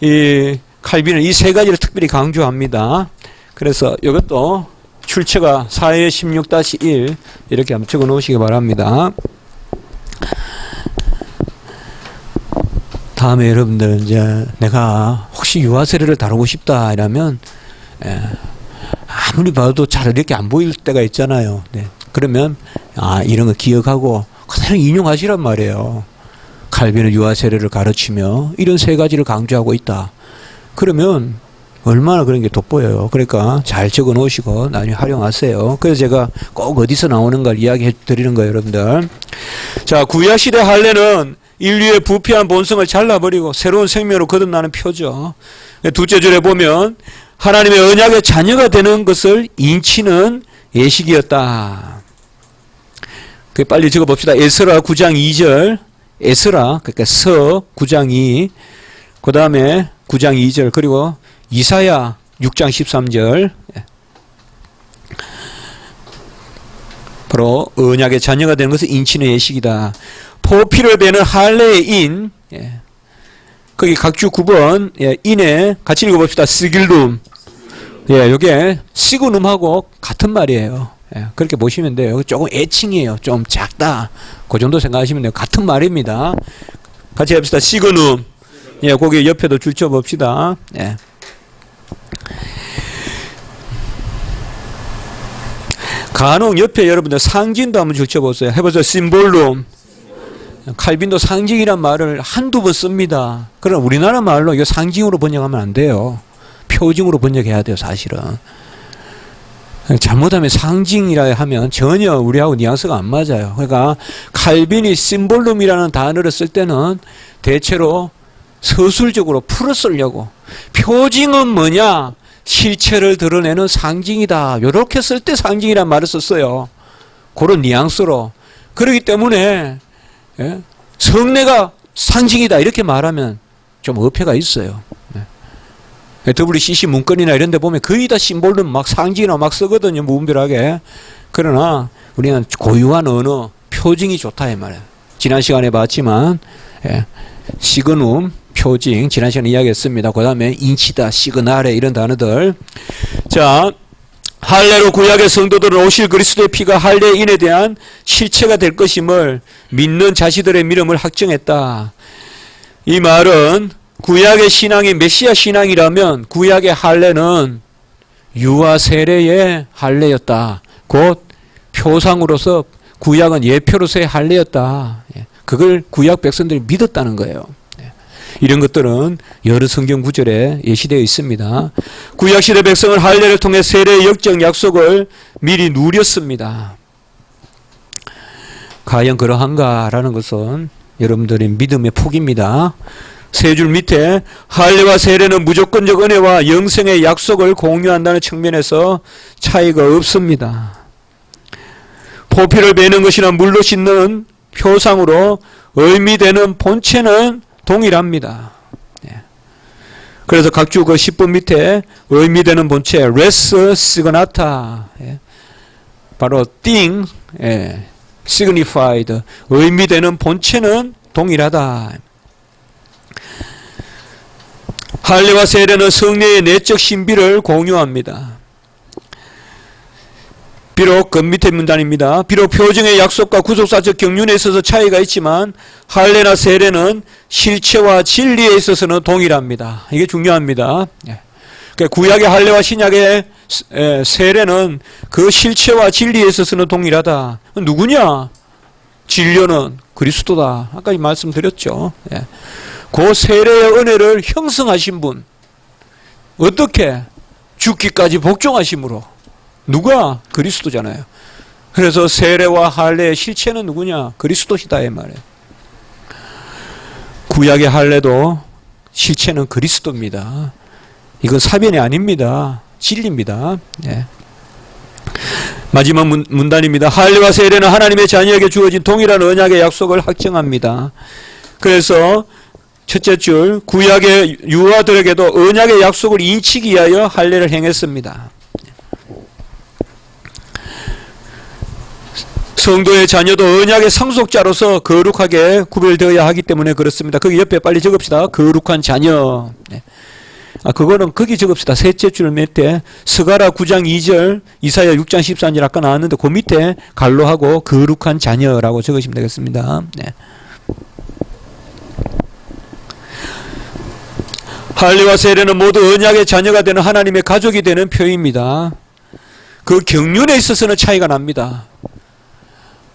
이 칼빈은 이 세 가지를 특별히 강조합니다. 그래서 이것도 출처가 4회 16-1 이렇게 한번 적어 놓으시기 바랍니다. 다음에 여러분들 이제 내가 혹시 유아세례를 다루고 싶다 이러면 아무리 봐도 잘 이렇게 안 보일 때가 있잖아요. 네. 그러면 이런 거 기억하고 그대로 인용하시란 말이에요. 칼빈은 유아세례를 가르치며 이런 세 가지를 강조하고 있다. 그러면 얼마나 그런 게 돋보여요. 그러니까 잘 적어 놓으시고 나중에 활용하세요. 그래서 제가 꼭 어디서 나오는 걸 이야기해 드리는 거예요, 여러분들. 자, 구약시대 할례는 인류의 부패한 본성을 잘라버리고 새로운 생명으로 거듭나는 표죠. 둘째 절에 보면 하나님의 언약의 자녀가 되는 것을 인치는 예식이었다. 빨리 적어봅시다. 에스라 9장 2절. 에스라, 그러니까 서 9장 2. 그 다음에 9장 2절. 그리고 이사야 6장 13절. 바로 언약의 자녀가 되는 것은 인치는 예식이다. 포피를 베는 할례의 인. 거기 각주 9번 인에 같이 읽어봅시다. 스길룸. 이게 시그눔하고 같은 말이에요. 그렇게 보시면 돼요. 조금 애칭이에요. 좀 작다. 그 정도 생각하시면 돼요. 같은 말입니다. 같이 해봅시다. 시그눔. 거기 옆에도 줄쳐 봅시다. 간혹 옆에 여러분들 상징도 한번 줄쳐보세요. 해보세요. 심볼룸. 칼빈도 상징이란 말을 한두 번 씁니다. 그럼 우리나라 말로 이거 상징으로 번역하면 안 돼요. 표징으로 번역해야 돼요, 사실은. 잘못하면 상징이라 하면 전혀 우리하고 뉘앙스가 안 맞아요. 그러니까 칼빈이 심볼룸이라는 단어를 쓸 때는 대체로 서술적으로 풀어 쓰려고, 표징은 뭐냐? 실체를 드러내는 상징이다. 이렇게 쓸 때 상징이란 말을 썼어요. 그런 뉘앙스로. 그렇기 때문에 성례가 상징이다 이렇게 말하면 좀 어폐가 있어요. WCC 문건이나 이런 데 보면 거의 다 심볼룸 막 상징이나 막 쓰거든요, 무분별하게. 그러나 우리는 고유한 언어, 표징이 좋다 이 말이에요. 지난 시간에 봤지만 시그눔, 표징, 지난 시간에 이야기했습니다. 그 다음에 인치다, 시그나레 이런 단어들. 자, 할례로 구약의 성도들은 오실 그리스도의 피가 할례인에 대한 실체가 될 것임을 믿는 자신들의 믿음을 확정했다. 이 말은 구약의 신앙이 메시아 신앙이라면 구약의 할례는 유아 세례의 할례였다. 곧 표상으로서 구약은 예표로서의 할례였다. 그걸 구약 백성들이 믿었다는 거예요. 이런 것들은 여러 성경 구절에 예시되어 있습니다. 구약시대 백성은 할례를 통해 세례의 역적 약속을 미리 누렸습니다. 과연 그러한가라는 것은 여러분들의 믿음의 폭입니다. 세 줄 밑에 할례와 세례는 무조건적 은혜와 영생의 약속을 공유한다는 측면에서 차이가 없습니다. 포피를 베는 것이나 물로 씻는 표상으로 의미되는 본체는 동일합니다. 그래서 각주 그 10번 밑에 의미되는 본체 레스 시그나타, 바로 thing, signified, 의미되는 본체는 동일하다. 할례와 세례는 성례의 내적 신비를 공유합니다. 비록 그 밑에 문단입니다. 비록 표정의 약속과 구속사적 경륜에 있어서 차이가 있지만 할례나 세례는 실체와 진리에 있어서는 동일합니다. 이게 중요합니다. 구약의 할례와 신약의 세례는 그 실체와 진리에 있어서는 동일하다. 누구냐? 진료는 그리스도다. 아까 말씀드렸죠. 그 세례의 은혜를 형성하신 분, 어떻게? 죽기까지 복종하심으로. 누가? 그리스도잖아요. 그래서 세례와 할례의 실체는 누구냐? 그리스도시다 이 말이에요. 구약의 할례도 실체는 그리스도입니다. 이건 사변이 아닙니다. 진리입니다. 마지막 문단입니다. 할례와 세례는 하나님의 자녀에게 주어진 동일한 언약의 약속을 확정합니다. 그래서 첫째 줄, 구약의 유아들에게도 언약의 약속을 인치기 위하여 할례를 행했습니다. 성도의 자녀도 언약의 상속자로서 거룩하게 구별되어야 하기 때문에 그렇습니다. 거기 옆에 빨리 적읍시다. 거룩한 자녀. 그거는 거기 적읍시다. 셋째 줄 밑에 스가랴 9장 2절, 이사야 6장 14절 아까 나왔는데 그 밑에 갈로하고 거룩한 자녀라고 적으시면 되겠습니다. 할례와 세례는 모두 언약의 자녀가 되는 하나님의 가족이 되는 표입니다. 그 경륜에 있어서는 차이가 납니다.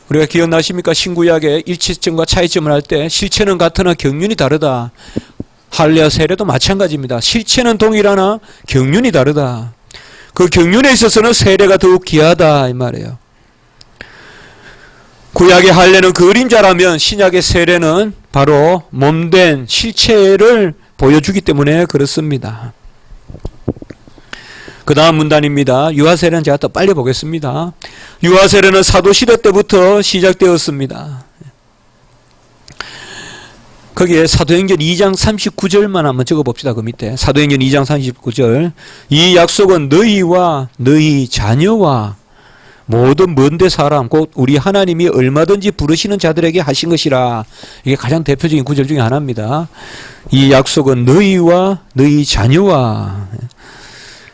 우리가 기억나십니까? 신구약의 일치점과 차이점을 할 때 실체는 같으나 경륜이 다르다. 할례와 세례도 마찬가지입니다. 실체는 동일하나 경륜이 다르다. 그 경륜에 있어서는 세례가 더욱 귀하다 이 말이에요. 구약의 할례는 그림자라면 신약의 세례는 바로 몸된 실체를 보여주기 때문에 그렇습니다. 그 다음 문단입니다. 유아세례는 제가 더 빨리 보겠습니다. 유아세례는 사도시대 때부터 시작되었습니다. 거기에 사도행전 2장 39절만 한번 적어봅시다. 그 밑에 사도행전 2장 39절, 이 약속은 너희와 너희 자녀와 모든 먼데 사람 곧 우리 하나님이 얼마든지 부르시는 자들에게 하신 것이라. 이게 가장 대표적인 구절 중에 하나입니다. 이 약속은 너희와 너희 자녀와.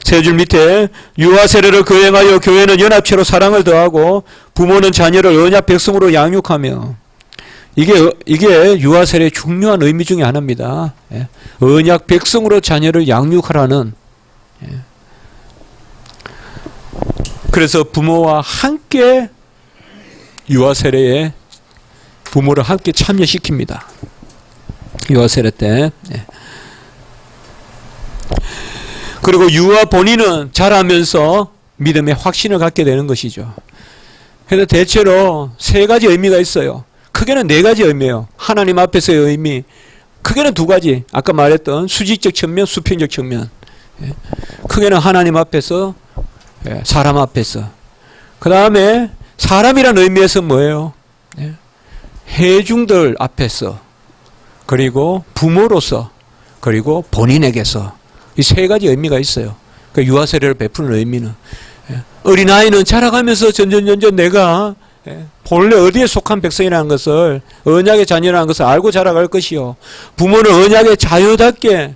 세 줄 밑에 유아세례를 거행하여 교회는 연합체로 사랑을 더하고 부모는 자녀를 언약 백성으로 양육하며. 이게 유아세례의 중요한 의미 중에 하나입니다. 언약 백성으로 자녀를 양육하라는. 그래서 부모와 함께 유아세례에 부모를 함께 참여시킵니다. 유아세례 때. 그리고 유아 본인은 자라면서 믿음의 확신을 갖게 되는 것이죠. 그래서 대체로 세 가지 의미가 있어요. 크게는 네 가지 의미예요. 하나님 앞에서의 의미. 크게는 두 가지. 아까 말했던 수직적 측면, 수평적 측면. 크게는 하나님 앞에서, 사람 앞에서. 그 다음에 사람이란 의미에서 뭐예요? 회중들 앞에서, 그리고 부모로서, 그리고 본인에게서. 이 세 가지 의미가 있어요. 그 유아세례를 베푸는 의미는. 어린아이는 자라가면서 점점 내가 본래 어디에 속한 백성이라는 것을, 언약의 자녀라는 것을 알고 자라갈 것이요. 부모는 언약의 자녀답게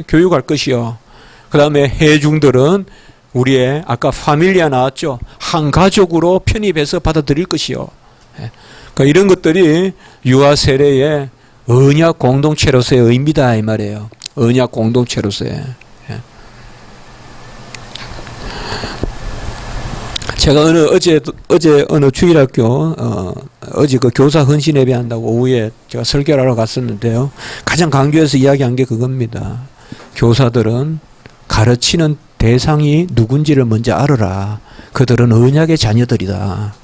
교육할 것이요. 그 다음에 회중들은 우리의 아까 파밀리아 나왔죠. 한 가족으로 편입해서 받아들일 것이요. 그러니까 이런 것들이 유아세례의 언약 공동체로서의 의미다 이 말이에요. 언약 공동체로서의. 제가 어제 어느 주일학교 어제 그 교사 헌신 예배한다고 오후에 제가 설교를 하러 갔었는데요. 가장 강조해서 이야기한 게 그겁니다. 교사들은 가르치는 대상이 누군지를 먼저 알아라. 그들은 언약의 자녀들이다.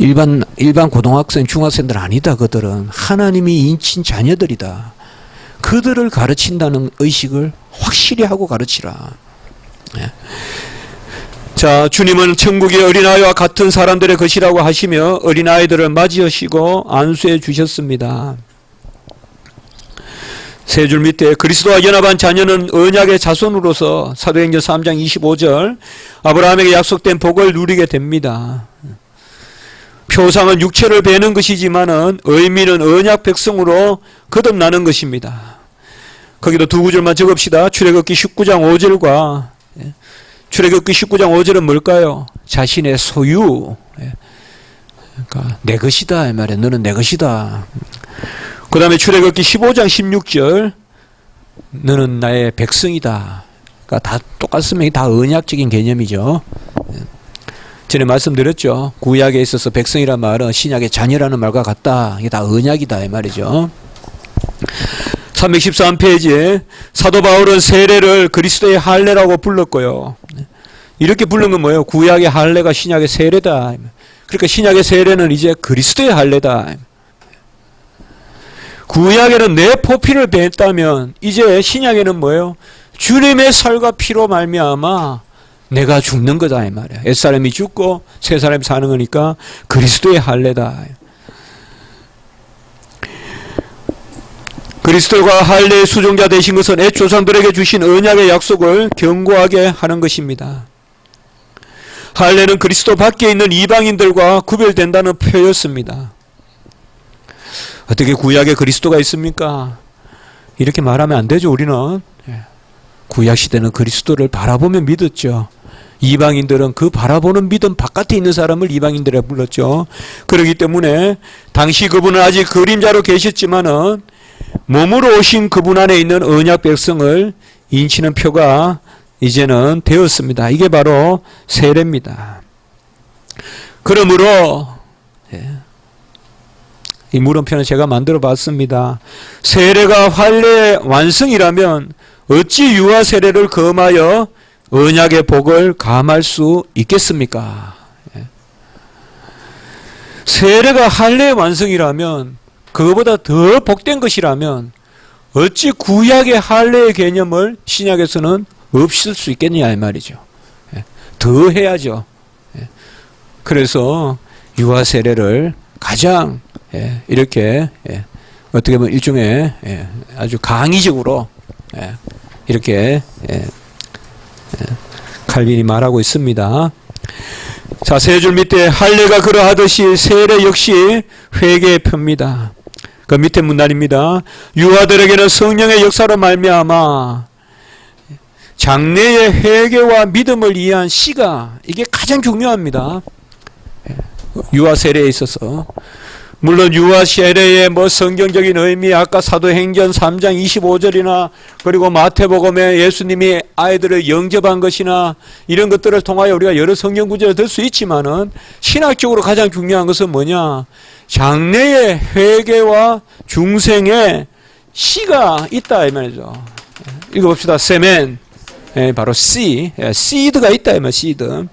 일반 고등학생, 중학생들 아니다. 그들은 하나님이 인친 자녀들이다. 그들을 가르친다는 의식을 확실히 하고 가르치라. 예. 자, 주님은 천국이 어린아이와 같은 사람들의 것이라고 하시며 어린아이들을 맞이하시고 안수해 주셨습니다. 세 줄 밑에 그리스도와 연합한 자녀는 언약의 자손으로서 사도행전 3장 25절 아브라함에게 약속된 복을 누리게 됩니다. 표상은 육체를 베는 것이지만은 의미는 언약 백성으로 거듭나는 것입니다. 거기도 두 구절만 적읍시다. 출애굽기 19장 5절과 출애굽기 19장 5절은 뭘까요? 자신의 소유. 그러니까 내 것이다 이 말이야. 너는 내 것이다. 그 다음에 출애굽기 15장 16절 너는 나의 백성이다. 그러니까 다 똑같으면 다 언약적인 개념이죠. 전에 말씀드렸죠. 구약에 있어서 백성이란 말은 신약의 자녀라는 말과 같다. 이게 다 언약이다 이 말이죠. 313페이지에 사도 바울은 세례를 그리스도의 할례라고 불렀고요. 이렇게 부른 건 뭐예요? 구약의 할례가 신약의 세례다. 그러니까 신약의 세례는 이제 그리스도의 할례다. 구약에는 내 포피를 뱉다면 이제 신약에는 뭐예요? 주님의 살과 피로 말미암아 내가 죽는 거다 이 말이야. 옛사람이 죽고 새 사람이 사는 거니까 그리스도의 할례다. 그리스도가 할례의 수종자 되신 것은 옛 조상들에게 주신 언약의 약속을 견고하게 하는 것입니다. 할례는 그리스도 밖에 있는 이방인들과 구별된다는 표였습니다. 어떻게 구약에 그리스도가 있습니까? 이렇게 말하면 안 되죠. 우리는 구약 시대는 그리스도를 바라보며 믿었죠. 이방인들은 그 바라보는 믿음 바깥에 있는 사람을 이방인들이라고 불렀죠. 그렇기 때문에 당시 그분은 아직 그림자로 계셨지만은 몸으로 오신 그분 안에 있는 언약 백성을 인치는 표가 이제는 되었습니다. 이게 바로 세례입니다. 그러므로 이 물음표는 제가 만들어 봤습니다. 세례가 할례의 완성이라면 어찌 유아 세례를 금하여 언약의 복을 감할 수 있겠습니까? 세례가 할례의 완성이라면 그거보다 더 복된 것이라면 어찌 구약의 할례의 개념을 신약에서는 없을 수 있겠냐 이 말이죠. 더 해야죠. 그래서 유아 세례를 가장 이렇게 어떻게 보면 일종의 아주 강의적으로 이렇게 칼빈이 말하고 있습니다. 자, 세 줄 밑에 할례가 그러하듯이 세례 역시 회개의 표입니다. 그 밑에 문단입니다. 유아들에게는 성령의 역사로 말미암아 장래의 회개와 믿음을 위한 씨가 이게 가장 중요합니다. 유아 세례에 있어서 물론 유아 세례의 성경적인 의미 아까 사도행전 3장 25절이나 그리고 마태복음에 예수님이 아이들을 영접한 것이나 이런 것들을 통하여 우리가 여러 성경 구절을 들 수 있지만은 신학적으로 가장 중요한 것은 뭐냐? 장래의 회개와 중생의 씨가 있다 이 말이죠. 읽어봅시다. 세멘. 바로 씨, 시드가 있다 이 말. 시드.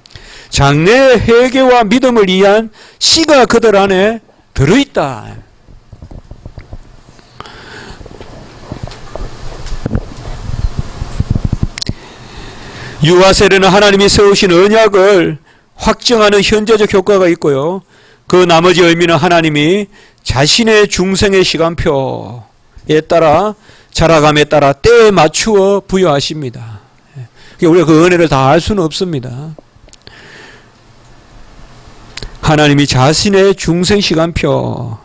장래의 회개와 믿음을 위한 씨가 그들 안에 들어있다. 유아 세례는 하나님이 세우신 언약을 확정하는 현재적 효과가 있고요. 그 나머지 의미는 하나님이 자신의 중생의 시간표에 따라 자라감에 따라 때에 맞추어 부여하십니다. 우리가 그 은혜를 다 알 수는 없습니다. 하나님이 자신의 중생 시간표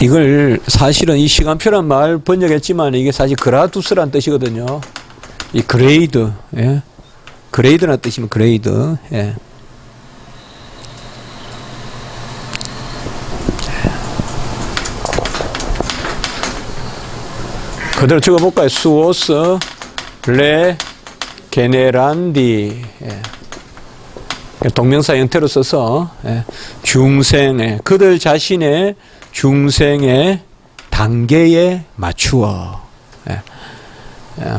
이걸 사실은 이 시간표란 말 번역했지만 이게 사실 그라두스란 뜻이거든요. 이 그레이드, 그레이드란 뜻이면 그레이드. 그대로 적어볼까요? 수오스 레 게네란디. 동명사 형태로 써서 중생, 그들 자신의 중생의 단계에 맞추어.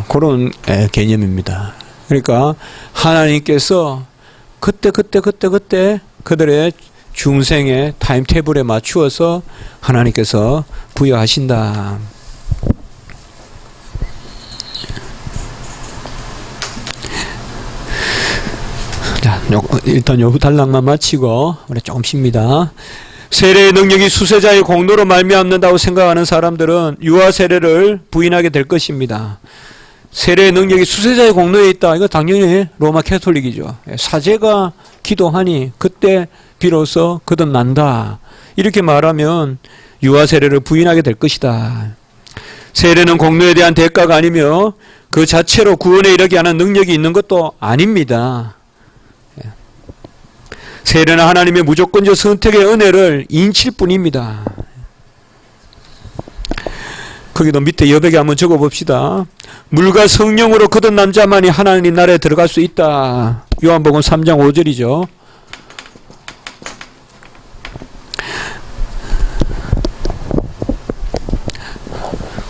그런 개념입니다. 그러니까 하나님께서 그때 그들의 중생의 타임테이블에 맞추어서 하나님께서 부여하신다. 자, 일단 요 단락만 마치고 우리 조금 쉽니다. 세례의 능력이 수세자의 공로로 말미암는다고 생각하는 사람들은 유아 세례를 부인하게 될 것입니다. 세례의 능력이 수세자의 공로에 있다. 이거 당연히 로마 캐톨릭이죠. 사제가 기도하니 그때 비로소 거듭난다. 이렇게 말하면 유아 세례를 부인하게 될 것이다. 세례는 공로에 대한 대가가 아니며 그 자체로 구원에 이르게 하는 능력이 있는 것도 아닙니다. 세례는 하나님의 무조건적 선택의 은혜를 인칠 뿐입니다. 거기도 밑에 여백에 한번 적어봅시다. 물과 성령으로 거듭난 자만이 하나님 나라에 들어갈 수 있다. 요한복음 3장 5절이죠.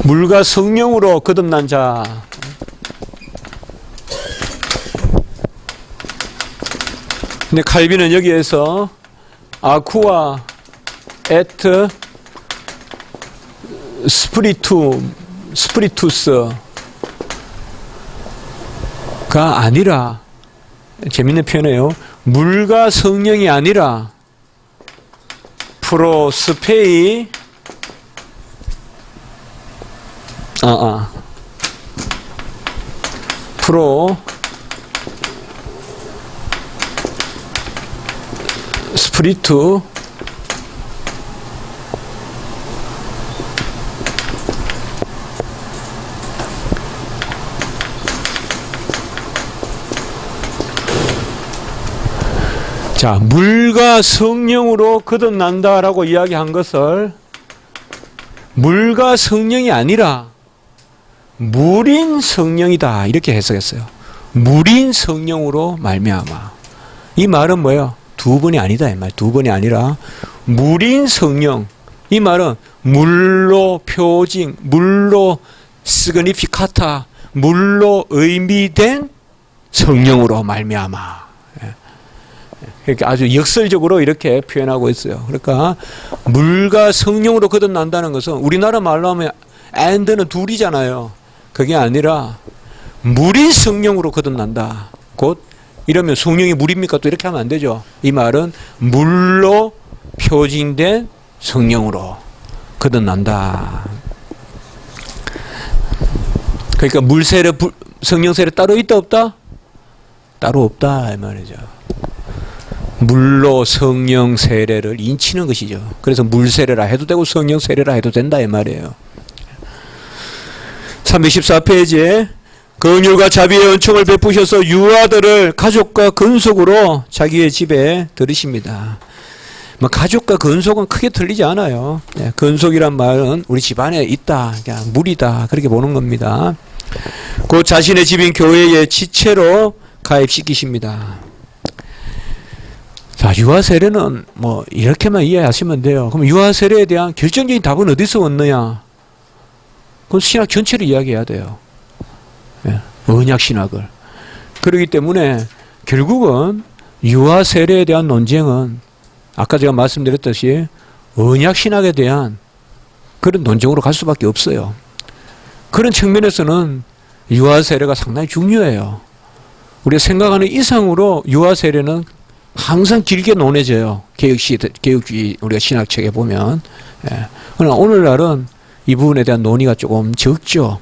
물과 성령으로 거듭난 자. 근데 칼빈은 여기에서 아쿠아 에트 스피리투스가 아니라, 재밌는 표현이에요. 물과 성령이 아니라 프로스페이 스피리투 자, 물과 성령으로 거듭난다라고 이야기한 것을 물과 성령이 아니라 물인 성령이다 이렇게 해석했어요. 물인 성령으로 말미암아. 이 말은 뭐예요? 두 번이 아니다 이 말. 두 번이 아니라 물인 성령. 이 말은 물로 표징, 물로 시그니피카타, 물로 의미된 성령으로 말미암아. 그러니까 아주 역설적으로 이렇게 표현하고 있어요. 그러니까 물과 성령으로 거듭난다는 것은 우리나라 말로 하면 and는 둘이잖아요. 그게 아니라 물인 성령으로 거듭난다. 곧 이러면 성령이 물입니까? 또 이렇게 하면 안 되죠. 이 말은 물로 표징된 성령으로 거듭난다. 그러니까 물세례, 성령세례 따로 있다 없다? 따로 없다 이 말이죠. 물로 성령 세례를 인치는 것이죠. 그래서 물세례라 해도 되고 성령 세례라 해도 된다 이 말이에요. 314페이지에 긍휼과 자비의 은총을 베푸셔서 유아들을 가족과 근속으로 자기의 집에 들이십니다. 뭐 가족과 근속은 크게 틀리지 않아요. 근속이란 말은 우리 집안에 있다, 그냥 물이다 그렇게 보는 겁니다. 곧 자신의 집인 교회에 지체로 가입시키십니다. 자, 유아 세례는 뭐 이렇게만 이해하시면 돼요. 그럼 유아 세례에 대한 결정적인 답은 어디서 왔느냐? 그건 신학 전체를 이야기해야 돼요. 언약 신학을. 그렇기 때문에 결국은 유아 세례에 대한 논쟁은 아까 제가 말씀드렸듯이 언약 신학에 대한 그런 논쟁으로 갈 수밖에 없어요. 그런 측면에서는 유아 세례가 상당히 중요해요. 우리가 생각하는 이상으로 유아 세례는 항상 길게 논해져요. 개혁주의 우리가 신학책에 보면. 그러나 오늘날은 이 부분에 대한 논의가 조금 적죠.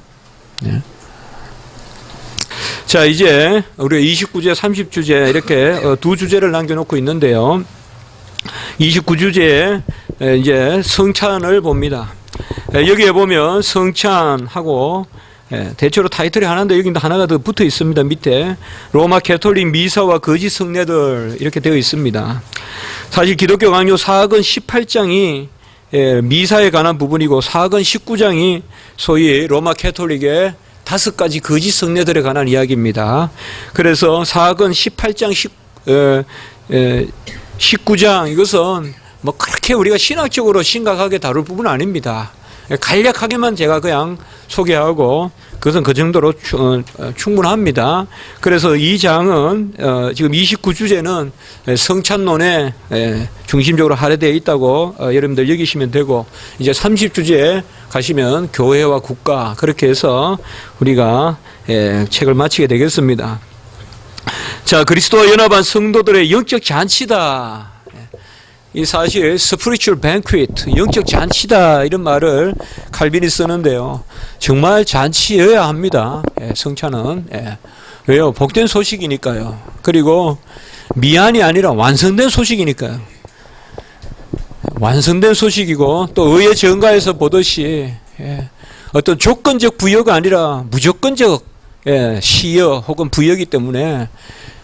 자, 이제 우리가 29주제, 30주제 이렇게 두 주제를 남겨놓고 있는데요. 29주제에 이제 성찬을 봅니다. 여기에 보면 성찬하고 대체로 타이틀이 하나인데 여기 하나가 더 붙어 있습니다. 밑에 로마 캐톨릭 미사와 거짓 성례들 이렇게 되어 있습니다. 사실 기독교 강요 사학은 18장이 미사에 관한 부분이고 사학은 19장이 소위 로마 캐톨릭의 5가지 거짓 성례들에 관한 이야기입니다. 그래서 사학은 18장 19장 이것은 뭐 그렇게 우리가 신학적으로 심각하게 다룰 부분은 아닙니다. 간략하게만 제가 그냥 소개하고 그것은 그 정도로 충분합니다. 그래서 이 장은 지금 29주제는 성찬론에 중심적으로 할애되어 있다고 여러분들 여기시면 되고, 이제 30주제에 가시면 교회와 국가, 그렇게 해서 우리가 책을 마치게 되겠습니다. 자, 그리스도와 연합한 성도들의 영적 잔치다. 이 사실 spiritual banquet, 영적 잔치다, 이런 말을 칼빈이 쓰는데요. 정말 잔치여야 합니다. 성찬은. 왜요? 복된 소식이니까요. 그리고 미안이 아니라 완성된 소식이니까요. 완성된 소식이고, 또 의의 정가에서 보듯이 어떤 조건적 부여가 아니라 무조건적 시여 혹은 부여이기 때문에,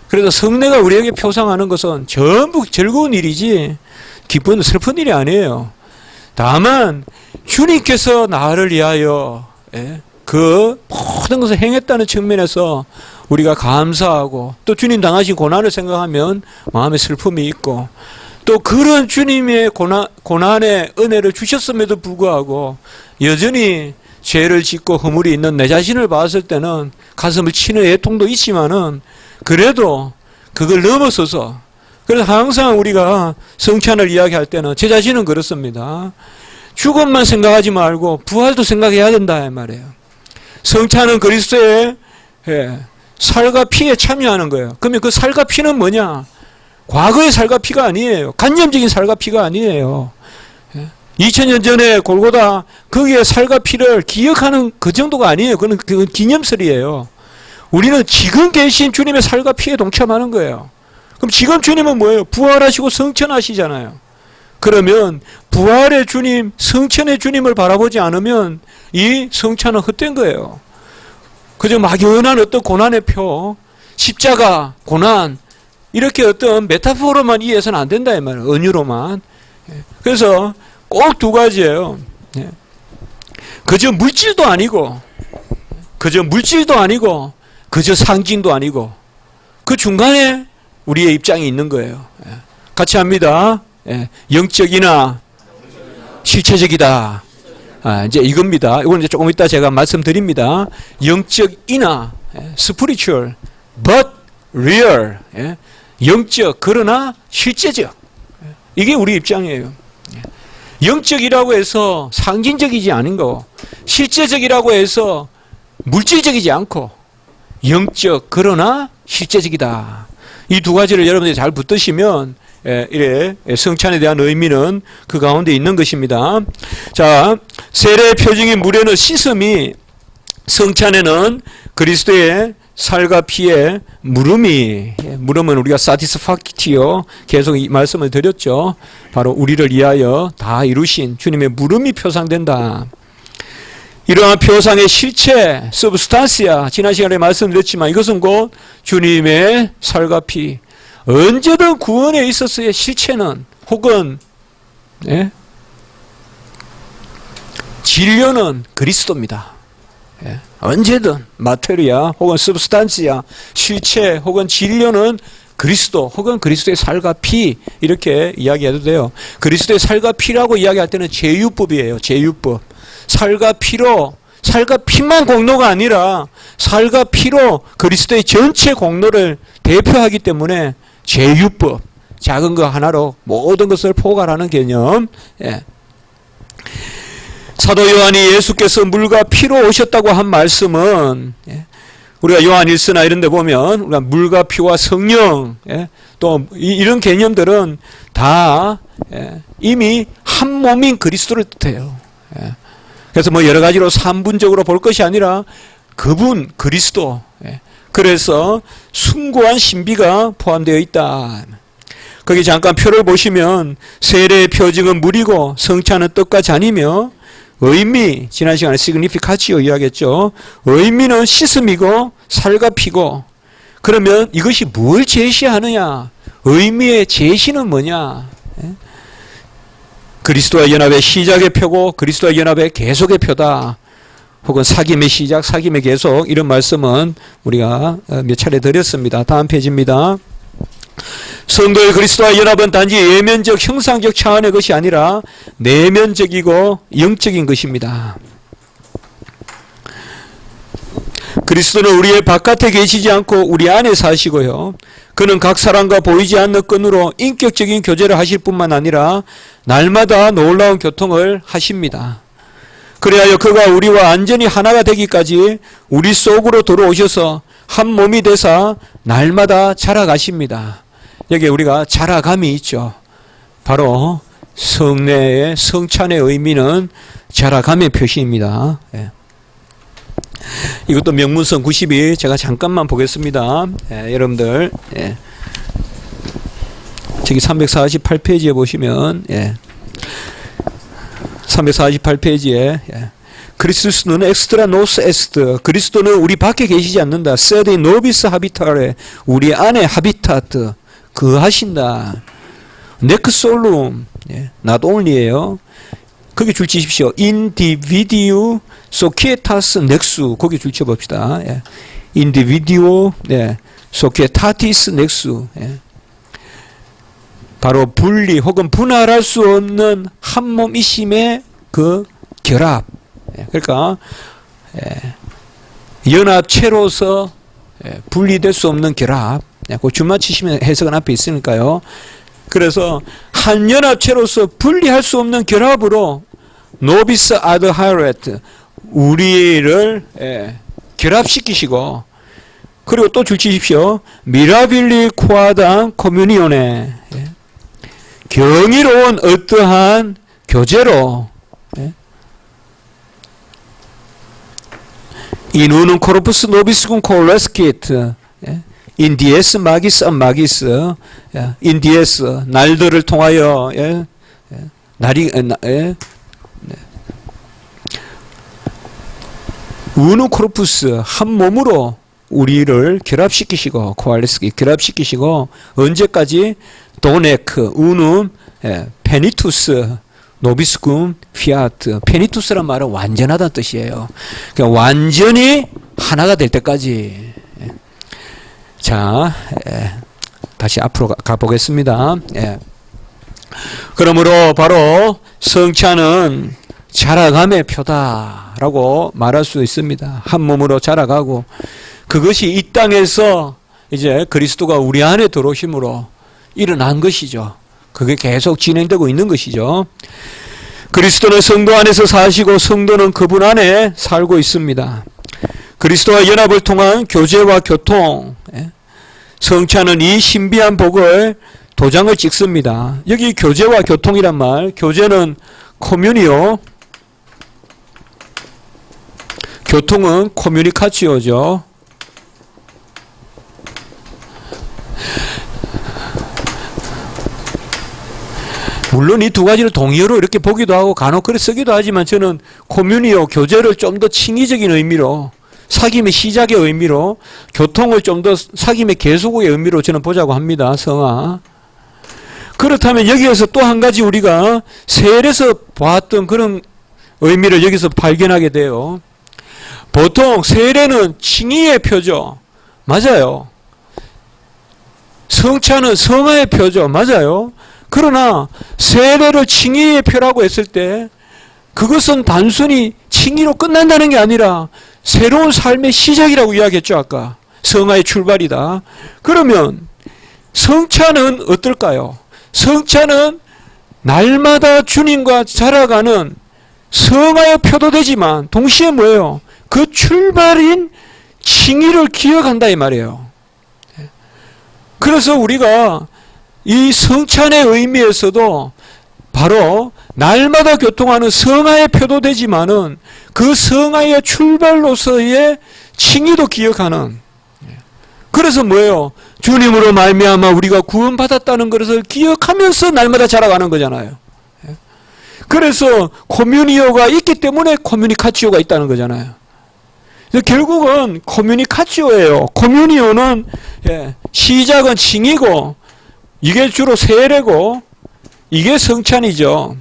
그래서 성례가 우리에게 표상하는 것은 전부 즐거운 일이지 기쁜 슬픈 일이 아니에요. 다만 주님께서 나를 위하여 그 모든 것을 행했다는 측면에서 우리가 감사하고, 또 주님 당하신 고난을 생각하면 마음에 슬픔이 있고, 또 그런 주님의 고난의 은혜를 주셨음에도 불구하고 여전히 죄를 짓고 허물이 있는 내 자신을 봤을 때는 가슴을 치는 애통도 있지만은, 그래도 그걸 넘어서서, 그래서 항상 우리가 성찬을 이야기할 때는 제 자신은 그렇습니다. 죽음만 생각하지 말고 부활도 생각해야 된다 이 말이에요. 성찬은 그리스도의 살과 피에 참여하는 거예요. 그러면 그 살과 피는 뭐냐? 과거의 살과 피가 아니에요. 관념적인 살과 피가 아니에요. 2000년 전에 골고다 거기에 살과 피를 기억하는 그 정도가 아니에요. 그건 기념설이에요. 우리는 지금 계신 주님의 살과 피에 동참하는 거예요. 그럼 지금 주님은 뭐예요? 부활하시고 성천하시잖아요. 그러면 부활의 주님, 성천의 주님을 바라보지 않으면 이 성찬은 헛된 거예요. 그저 막연한 어떤 고난의 표, 십자가, 고난, 이렇게 어떤 메타포로만 이해해서는 안 된다 이 말이에요. 은유로만. 그래서 꼭 두 가지예요. 그저 물질도 아니고, 그저 상징도 아니고, 그 중간에 우리의 입장이 있는 거예요. 같이 합니다. 영적이나 실체적이다. 이제 이겁니다. 이건 이제 조금 이따 제가 말씀드립니다. 영적이나 spiritual but real. 영적 그러나 실제적. 이게 우리 입장이에요. 영적이라고 해서 상징적이지 않은 거, 실제적이라고 해서 물질적이지 않고, 영적 그러나 실제적이다. 이 두 가지를 여러분들이 잘 붙드시면 이래 성찬에 대한 의미는 그 가운데 있는 것입니다. 자, 세례의 표징인 물에는 씻음이, 성찬에는 그리스도의 살과 피의 물음이, 물음은 우리가 사티스파키티오 계속 이 말씀을 드렸죠. 바로 우리를 위하여 다 이루신 주님의 물음이 표상된다. 이러한 표상의 실체, 서브스탄시아, 지난 시간에 말씀드렸지만 이것은 곧 주님의 살과 피, 언제든 구원에 있어서의 실체는, 혹은 진료는 그리스도입니다. 언제든 마테리아 혹은 서브스탄시아, 실체 혹은 진료는 그리스도 혹은 그리스도의 살과 피, 이렇게 이야기해도 돼요. 그리스도의 살과 피라고 이야기할 때는 제유법이에요. 제유법. 살과 피로, 살과 피만 공로가 아니라 살과 피로 그리스도의 전체 공로를 대표하기 때문에 제유법, 작은 거 하나로 모든 것을 포괄하는 개념. 사도 요한이 예수께서 물과 피로 오셨다고 한 말씀은, 우리가 요한 1서나 이런 데 보면 우리가 물과 피와 성령, 또 이런 개념들은 다 이미 한 몸인 그리스도를 뜻해요. 그래서 뭐 여러 가지로 삼분적으로 볼 것이 아니라 그분 그리스도, 그래서 숭고한 신비가 포함되어 있다. 거기 잠깐 표를 보시면 세례의 표징은 물이고 성찬은 떡과 잔이며, 의미, 지난 시간에 significatio 이야기했죠. 의미는 씻음이고 살과 피고, 그러면 이것이 뭘 제시하느냐? 의미의 제시는 뭐냐? 그리스도와 연합의 시작의 표고 그리스도와 연합의 계속의 표다. 혹은 사귐의 시작, 사귐의 계속, 이런 말씀은 우리가 몇 차례 드렸습니다. 다음 페이지입니다. 성도의 그리스도와 연합은 단지 외면적 형상적 차원의 것이 아니라 내면적이고 영적인 것입니다. 그리스도는 우리의 바깥에 계시지 않고 우리 안에 사시고요. 그는 각 사람과 보이지 않는 끈으로 인격적인 교제를 하실 뿐만 아니라 날마다 놀라운 교통을 하십니다. 그래야 그가 우리와 완전히 하나가 되기까지 우리 속으로 들어오셔서 한 몸이 되사 날마다 자라가십니다. 여기에 우리가 자라감이 있죠. 바로 성례의 성찬의 의미는 자라감의 표시입니다. 예. 이것도 명문서 92 제가 잠깐만 보겠습니다. 예, 여러분들 저기 348페이지에 보시면 348페이지에 그리스도는 엑스트라 노스 에스트, 그리스도는 우리 밖에 계시지 않는다. 세디 노비스 하비타레, 우리 안에 하비타트 거하신다. 넥솔룸 not only예요. 거기 줄치십시오. 인디비디우 소키에타스 넥수, 거기 줄쳐 봅시다. 인디비디오 소키에타티스 넥수, 바로 분리 혹은 분할할 수 없는 한 몸이심의 그 결합. 그러니까 연합체로서 분리될 수 없는 결합. 그 줄만 치시면 해석은 앞에 있으니까요. 그래서 한 연합체로서 분리할 수 없는 결합으로 노비스 아드 하이레트, 우리를 결합시키시고, 그리고 또 줄치십시오. 미라빌리 코아당 코뮤니온에, 경이로운 어떠한 교제로 이누는 코르푸스 노비스군 콜레스키트 인디에스 마기스 마기스 인디에스 날들을 통하여 날이 우누 코르푸스 한 몸으로 우리를 결합시키시고 코알레스키 결합시키시고 언제까지 도네크 우누 페니투스 노비스cum 피아트. 페니투스란 말은 완전하다는 뜻이에요. 그러니까 완전히 하나가 될 때까지. 자, 다시 앞으로 가보겠습니다. 그러므로 바로 성찬은 자라감의 표다라고 말할 수 있습니다. 한 몸으로 자라가고, 그것이 이 땅에서 이제 그리스도가 우리 안에 들어오심으로 일어난 것이죠. 그게 계속 진행되고 있는 것이죠. 그리스도는 성도 안에서 사시고 성도는 그분 안에 살고 있습니다. 그리스도와 연합을 통한 교제와 교통, 성찬은 이 신비한 복을 도장을 찍습니다. 여기 교제와 교통이란 말, 교제는 코뮤니오, 교통은 코뮤니카치오죠. 물론 이 두 가지를 동의어로 이렇게 보기도 하고 간혹 그래 쓰기도 하지만 저는 코뮤니오, 교제를 좀 더 칭의적인 의미로, 사귐의 시작의 의미로, 교통을 좀 더 사귐의 계속의 의미로 저는 보자고 합니다. 성화. 그렇다면 여기에서 또 한 가지 우리가 세례에서 봤던 그런 의미를 여기서 발견하게 돼요. 보통 세례는 칭의의 표죠. 맞아요. 성찬은 성화의 표죠. 맞아요. 그러나 세례를 칭의의 표라고 했을 때 그것은 단순히 칭의로 끝난다는 게 아니라 새로운 삶의 시작이라고 이야기했죠. 아까 성화의 출발이다. 그러면 성찬은 어떨까요? 성찬은 날마다 주님과 자라가는 성화의 표도 되지만 동시에 뭐예요? 그 출발인 칭의를 기억한다 이 말이에요. 그래서 우리가 이 성찬의 의미에서도 바로 날마다 교통하는 성화의 표도 되지만은 그 성화의 출발로서의 칭의도 기억하는. 그래서 뭐예요? 주님으로 말미암아 우리가 구원받았다는 것을 기억하면서 날마다 자라가는 거잖아요. 그래서 코뮤니오가 있기 때문에 코뮤니카치오가 있다는 거잖아요. 결국은 코뮤니카치오예요. 코뮤니오는 시작은 칭의고 이게 주로 세례고 이게 성찬이죠.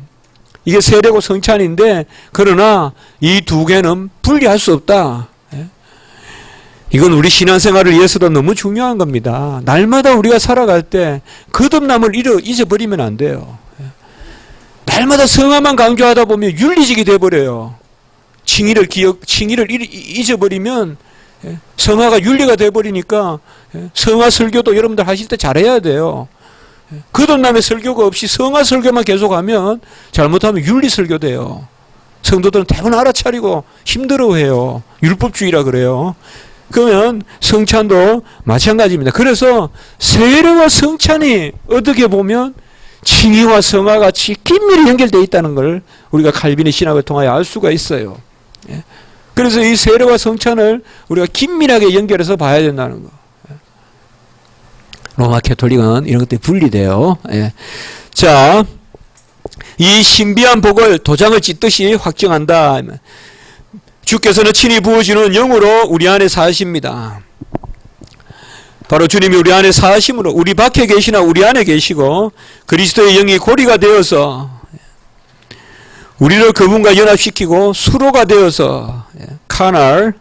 이게 세례고 성찬인데 그러나 이 두 개는 분리할 수 없다. 이건 우리 신앙생활을 위해서도 너무 중요한 겁니다. 날마다 우리가 살아갈 때 거듭남을 잊어버리면 안 돼요. 날마다 성화만 강조하다 보면 윤리적이 돼버려요. 칭의를 잊어버리면 성화가 윤리가 돼버리니까 성화 설교도 여러분들 하실 때 잘해야 돼요. 거듭남의 설교가 없이 성화 설교만 계속하면 잘못하면 윤리 설교 돼요. 성도들은 대부분 알아차리고 힘들어해요. 율법주의라 그래요. 그러면 성찬도 마찬가지입니다. 그래서 세례와 성찬이 어떻게 보면 칭의와 성화가 같이 긴밀히 연결되어 있다는 걸 우리가 칼빈의 신학을 통하여 알 수가 있어요. 그래서 이 세례와 성찬을 우리가 긴밀하게 연결해서 봐야 된다는 거. 로마 캐톨릭은 이런 것들이 분리돼요. 자, 이 신비한 복을 도장을 찢듯이 확증한다. 주께서는 친히 부어주는 영으로 우리 안에 사십니다. 바로 주님이 우리 안에 사심으로 우리 밖에 계시나 우리 안에 계시고 그리스도의 영이 고리가 되어서 우리를 그분과 연합시키고 수로가 되어서 카날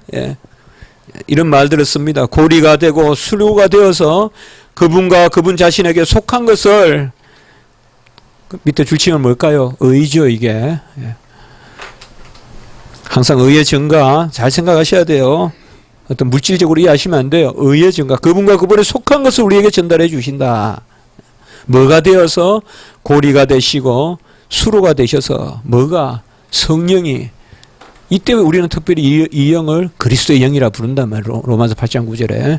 이런 말들을 씁니다. 고리가 되고 수로가 되어서 그분과 그분 자신에게 속한 것을 밑에 줄칭은 뭘까요? 의죠 이게. 항상 의의 증가 잘 생각하셔야 돼요. 어떤 물질적으로 이해하시면 안 돼요. 의의 증가. 그분과 그분에 속한 것을 우리에게 전달해 주신다. 뭐가 되어서 고리가 되시고 수로가 되셔서 뭐가 성령이 이때 우리는 특별히 이 영을 그리스도의 영이라 부른단 말이에요. 로마서 8장 9절에.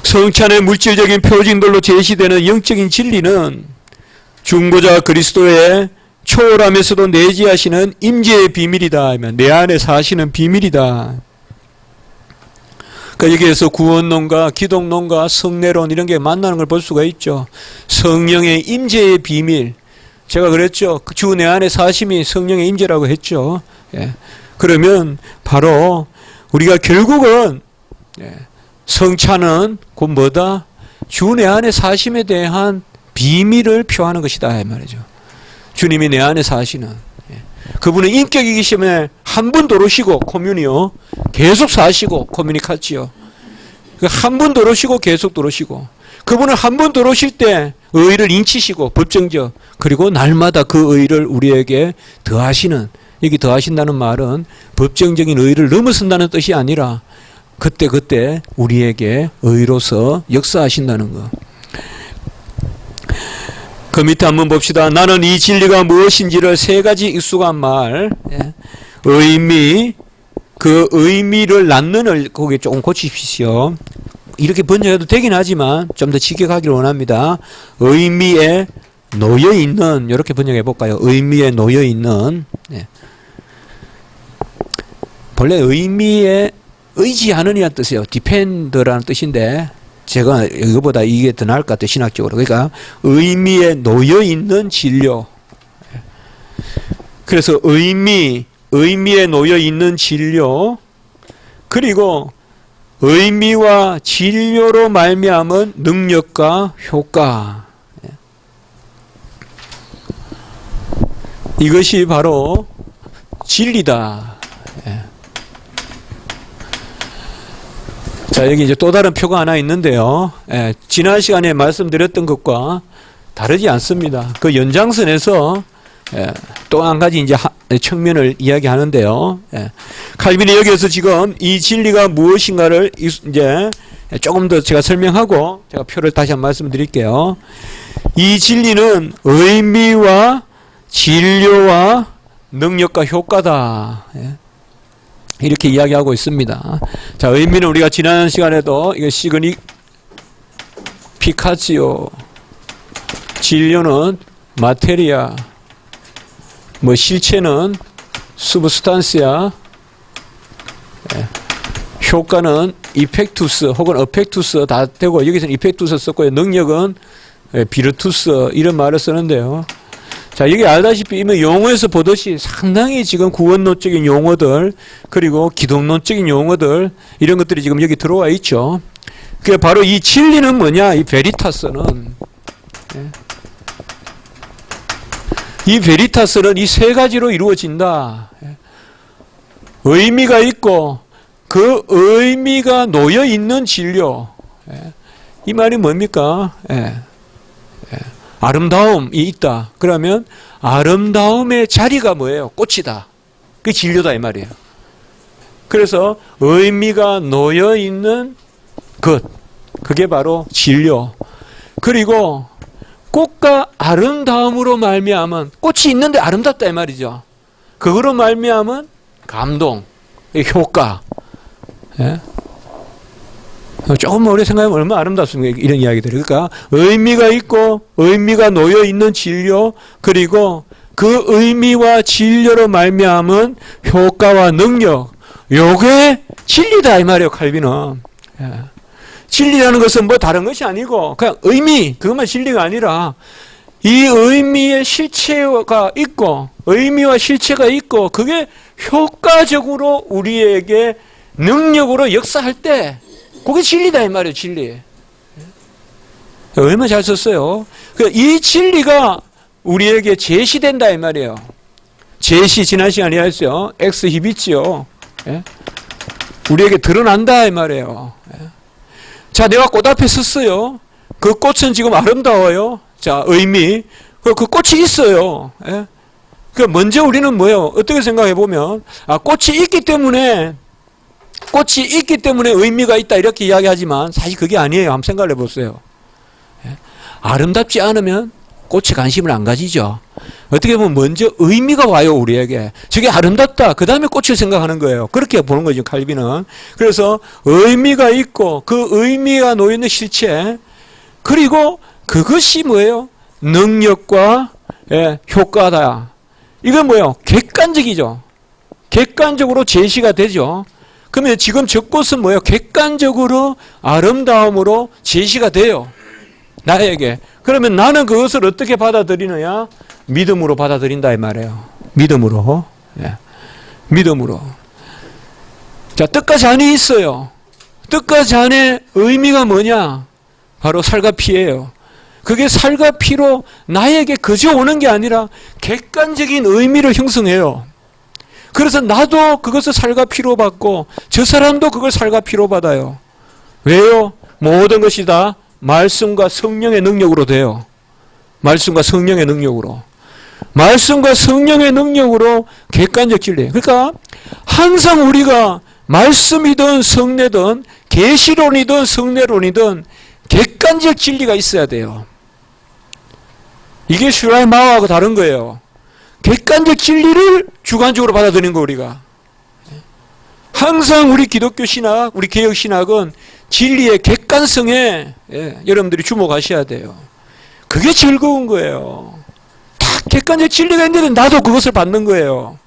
성찬의 물질적인 표징들로 제시되는 영적인 진리는 중보자 그리스도의 초월하면서도 내지하시는 임재의 비밀이다. 내 안에 사시는 비밀이다. 그러니까 여기에서 구원론과 기독론과 성례론 이런 게 만나는 걸 볼 수가 있죠. 성령의 임재의 비밀. 제가 그랬죠. 주 내 안에 사심이 성령의 임재라고 했죠. 그러면 바로 우리가 결국은 성찬은 곧 뭐다? 주 내 안에 사심에 대한 비밀을 표하는 것이다 이 말이죠. 주님이 내 안에 사시는 그분은 인격이기심에 한 분 도로시고 코뮤니오 계속 사시고 코뮤니카치요. 한 분 도로시고 계속 도로시고 그분은 한 분 도로실 때 의를 인치시고 법정적 그리고 날마다 그 의를 우리에게 더하시는 여기 더하신다는 말은 법정적인 의를 넘어선다는 뜻이 아니라 그때 우리에게 의로서 역사하신다는 거. 그 밑에 한번 봅시다. 나는 이 진리가 무엇인지를 세 가지 익숙한 말, 의미, 그 의미를 낳는을 거기에 조금 고치십시오. 이렇게 번역해도 되긴 하지만 좀 더 직역하기를 원합니다. 의미에 놓여 있는 이렇게 번역해 볼까요? 의미에 놓여 있는. 본래 의미에 의지하느냐는 뜻이에요. 디펜더라는 뜻인데 제가 이거보다 이게 더 나을 것 같아요. 신학적으로. 그러니까 의미에 놓여 있는 진료. 그래서 의미에 놓여 있는 진료 그리고 의미와 진료로 말미암은 능력과 효과. 이것이 바로 진리다. 자, 여기 이제 또 다른 표가 하나 있는데요. 지난 시간에 말씀드렸던 것과 다르지 않습니다. 그 연장선에서 또 한 가지 이제 측면을 이야기하는데요. 칼빈이 여기에서 지금 이 진리가 무엇인가를 이제 조금 더 제가 설명하고 제가 표를 다시 한번 말씀드릴게요. 이 진리는 의미와 진료와 능력과 효과다. 이렇게 이야기하고 있습니다. 자, 의미는 우리가 지난 시간에도 이거 피카치오, 진료는 마테리아, 뭐 실체는 수브스탄시아, 효과는 이펙투스 혹은 어펙투스 다 되고 여기서는 이펙투스 썼고요. 능력은 비르투스 이런 말을 쓰는데요. 자, 여기 알다시피 이미 용어에서 보듯이 상당히 지금 구원론적인 용어들 그리고 기독론적인 용어들 이런 것들이 지금 여기 들어와 있죠. 그게 바로 이 진리는 뭐냐? 이 베리타스는 이 베리타스는 이 세 가지로 이루어진다. 의미가 있고 그 의미가 놓여 있는 진료. 이 말이 뭡니까? 아름다움이 있다. 그러면 아름다움의 자리가 뭐예요? 꽃이다. 그게 진료다 이 말이에요. 그래서 의미가 놓여 있는 것, 그게 바로 진료. 그리고 꽃과 아름다움으로 말미암은, 꽃이 있는데 아름답다 이 말이죠. 그거로 말미암은 감동, 효과. 조금 오래 생각하면 얼마나 아름답습니까? 이런 이야기들이. 그러니까 의미가 있고 의미가 놓여 있는 진료, 그리고 그 의미와 진료로 말미암은 효과와 능력, 요게 진리다 이 말이에요. 칼빈은. 진리라는 것은 뭐 다른 것이 아니고 그냥 의미, 그것만 진리가 아니라 이 의미의 실체가 있고 의미와 실체가 있고 그게 효과적으로 우리에게 능력으로 역사할 때 그게 진리다 이 말이에요. 진리. 얼마나 잘 썼어요. 이 진리가 우리에게 제시된다 이 말이에요. 제시, 지난 시간에 했어요. 엑스 히비치요. 우리에게 드러난다 이 말이에요. 자, 내가 꽃 앞에 섰어요. 그 꽃은 지금 아름다워요. 자, 의미. 그 꽃이 있어요. 그 먼저 우리는 뭐예요? 어떻게 생각해 보면, 꽃이 있기 때문에 의미가 있다 이렇게 이야기하지만 사실 그게 아니에요. 한번 생각해 보세요. 아름답지 않으면 꽃에 관심을 안 가지죠. 어떻게 보면 먼저 의미가 와요, 우리에게. 저게 아름답다. 그 다음에 꽃을 생각하는 거예요. 그렇게 보는 거죠, 칼빈은. 그래서 의미가 있고 그 의미가 놓여있는 실체, 그리고 그것이 뭐예요? 능력과 효과다. 이건 뭐예요? 객관적이죠. 객관적으로 제시가 되죠. 그러면 지금 저 꽃은 뭐예요? 객관적으로 아름다움으로 제시가 돼요. 나에게. 그러면 나는 그것을 어떻게 받아들이느냐? 믿음으로 받아들인다 이 말이에요. 믿음으로. 믿음으로. 자, 뜻과 잔이 있어요. 뜻과 잔의 의미가 뭐냐? 바로 살과 피예요. 그게 살과 피로 나에게 그저 오는 게 아니라 객관적인 의미를 형성해요. 그래서 나도 그것을 살과 피로 받고 저 사람도 그걸 살과 피로 받아요. 왜요? 모든 것이 다 말씀과 성령의 능력으로 돼요. 말씀과 성령의 능력으로. 말씀과 성령의 능력으로 객관적 진리. 그러니까 항상 우리가 말씀이든 성례든 계시론이든 성례론이든 객관적 진리가 있어야 돼요. 이게 슈라이마와하고 다른 거예요. 객관적 진리를 주관적으로 받아들이는 거 우리가. 항상 우리 기독교 신학, 우리 개혁 신학은 진리의 객관성에 여러분들이 주목하셔야 돼요. 그게 즐거운 거예요. 딱 객관적 진리가 있는데 나도 그것을 받는 거예요.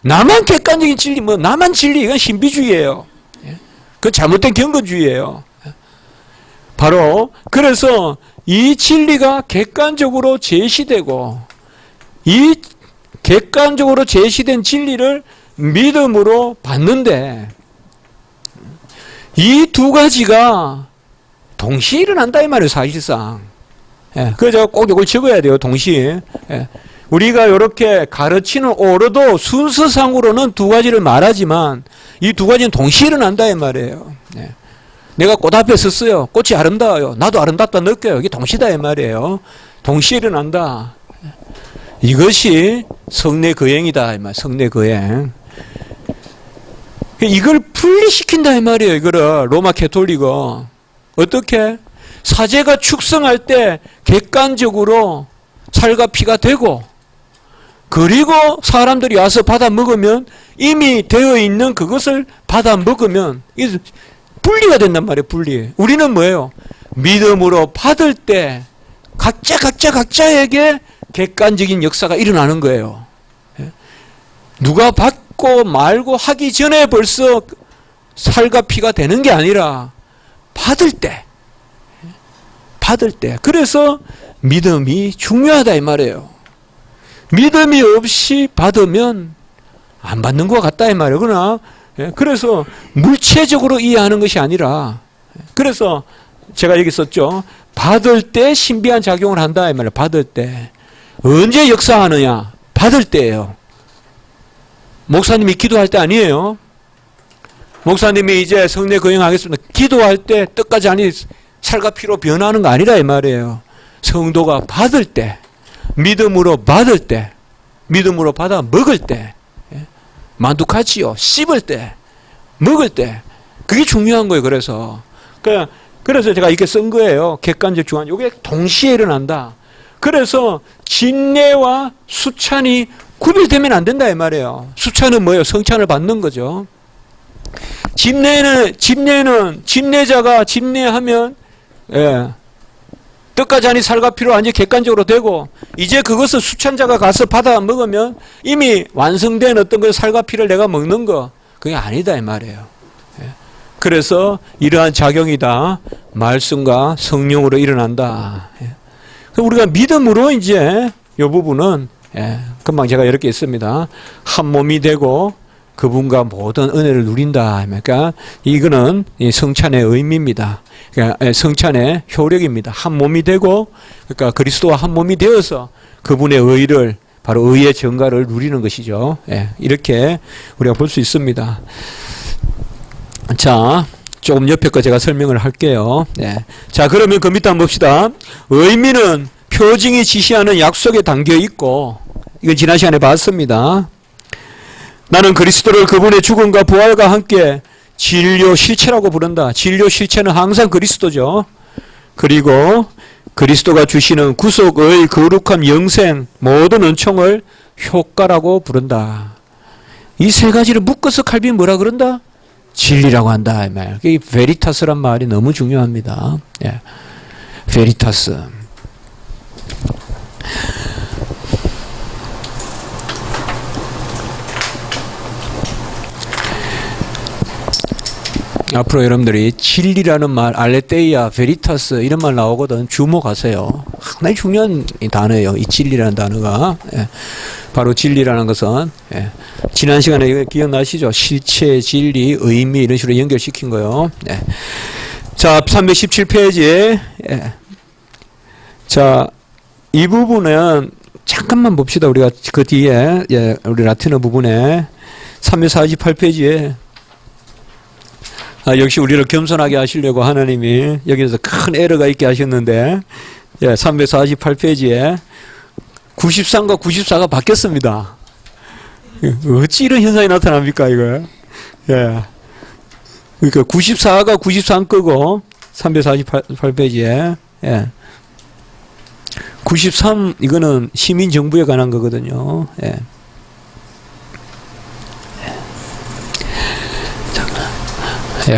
나만 객관적인 진리, 나만 진리, 이건 신비주의예요. 그건 잘못된 경건주의예요. 바로 그래서 이 진리가 객관적으로 제시되고 이 객관적으로 제시된 진리를 믿음으로 받는데 이 두 가지가 동시에 일어난다 이 말이에요. 사실상. 그래서 제가 꼭 이걸 적어야 돼요. 동시에. 우리가 이렇게 가르치는 오로도 순서상으로는 두 가지를 말하지만 이 두 가지는 동시에 일어난다 이 말이에요. 내가 꽃 앞에 섰어요. 꽃이 아름다워요. 나도 아름답다 느껴요. 이게 동시다 이 말이에요. 동시에 일어난다. 이것이 성례 거행이다 이 말. 성례 거행. 이걸 분리시킨다 이 말이에요. 이거를 로마 캐톨릭은 어떻게 사제가 축성할 때 객관적으로 살과 피가 되고 그리고 사람들이 와서 받아 먹으면 이미 되어 있는 그것을 받아 먹으면 이게 분리가 된단 말이에요. 분리. 우리는 뭐예요? 믿음으로 받을 때 각자에게 객관적인 역사가 일어나는 거예요. 누가 받고 말고 하기 전에 벌써 살과 피가 되는 게 아니라 받을 때. 그래서 믿음이 중요하다 이 말이에요. 믿음이 없이 받으면 안 받는 것 같다 이 말이에요. 그러나 그래서 물체적으로 이해하는 것이 아니라 그래서 제가 여기 썼죠. 받을 때 신비한 작용을 한다 이 말이에요. 받을 때. 언제 역사하느냐? 받을 때예요. 목사님이 기도할 때 아니에요. 목사님이 이제 성례 거행하겠습니다. 기도할 때 뜻까지 아니 살과 피로 변하는 거 아니라 이 말이에요. 성도가 받을 때, 믿음으로 받을 때, 믿음으로 받아 먹을 때, 만두카치요, 씹을 때, 먹을 때, 그게 중요한 거예요. 그래서 제가 이렇게 쓴 거예요. 객관적 주관. 이게 동시에 일어난다. 그래서 진례와 수찬이 구별되면 안 된다 이 말이에요. 수찬은 뭐예요? 성찬을 받는 거죠. 집례는 집례자가 집례하면 뜻까지 아니 살과 피로 완전히 객관적으로 되고, 이제 그것을 수찬자가 가서 받아 먹으면 이미 완성된 어떤 그 살과 피를 내가 먹는 거, 그게 아니다 이 말이에요. 그래서 이러한 작용이 다 말씀과 성령으로 일어난다. 우리가 믿음으로 이제 이 부분은 금방 제가 이렇게 했습니다. 한 몸이 되고 그분과 모든 은혜를 누린다. 그러니까 이거는 성찬의 의미입니다. 그러니까 성찬의 효력입니다. 한 몸이 되고, 그러니까 그리스도와 한 몸이 되어서 그분의 의를, 바로 의의 정가를 누리는 것이죠. 이렇게 우리가 볼 수 있습니다. 자, 조금 옆에 거 제가 설명을 할게요. 자, 그러면 그 밑에 한번 봅시다. 의미는 표징이 지시하는 약속에 담겨 있고, 이건 지난 시간에 봤습니다. 나는 그리스도를 그분의 죽음과 부활과 함께 진료 실체라고 부른다. 진료 실체는 항상 그리스도죠. 그리고 그리스도가 주시는 구속의 거룩한 영생, 모든 은총을 효과라고 부른다. 이 세 가지를 묶어서 칼빈이 뭐라 그런다? 진리라고 한다. 이 말. 이 베리타스란 말이 너무 중요합니다. 베리타스. 앞으로 여러분들이 진리라는 말, 알레테이아, 베리타스 이런 말 나오거든. 주목하세요. 상당히 중요한 단어예요. 이 진리라는 단어가. 바로 진리라는 것은 지난 시간에 기억나시죠? 실체, 진리, 의미 이런 식으로 연결시킨 거요. 자, 317페이지에 자, 이 부분은 잠깐만 봅시다. 우리가 그 뒤에 우리 라틴어 부분에 348페이지에 역시 우리를 겸손하게 하시려고 하나님이 여기서 큰 에러가 있게 하셨는데 348페이지에 93과 94가 바뀌었습니다. 어찌 이런 현상이 나타납니까 이거? 그러니까 94가 93 끄고 348페이지에 93 이거는 시민정부에 관한 거거든요.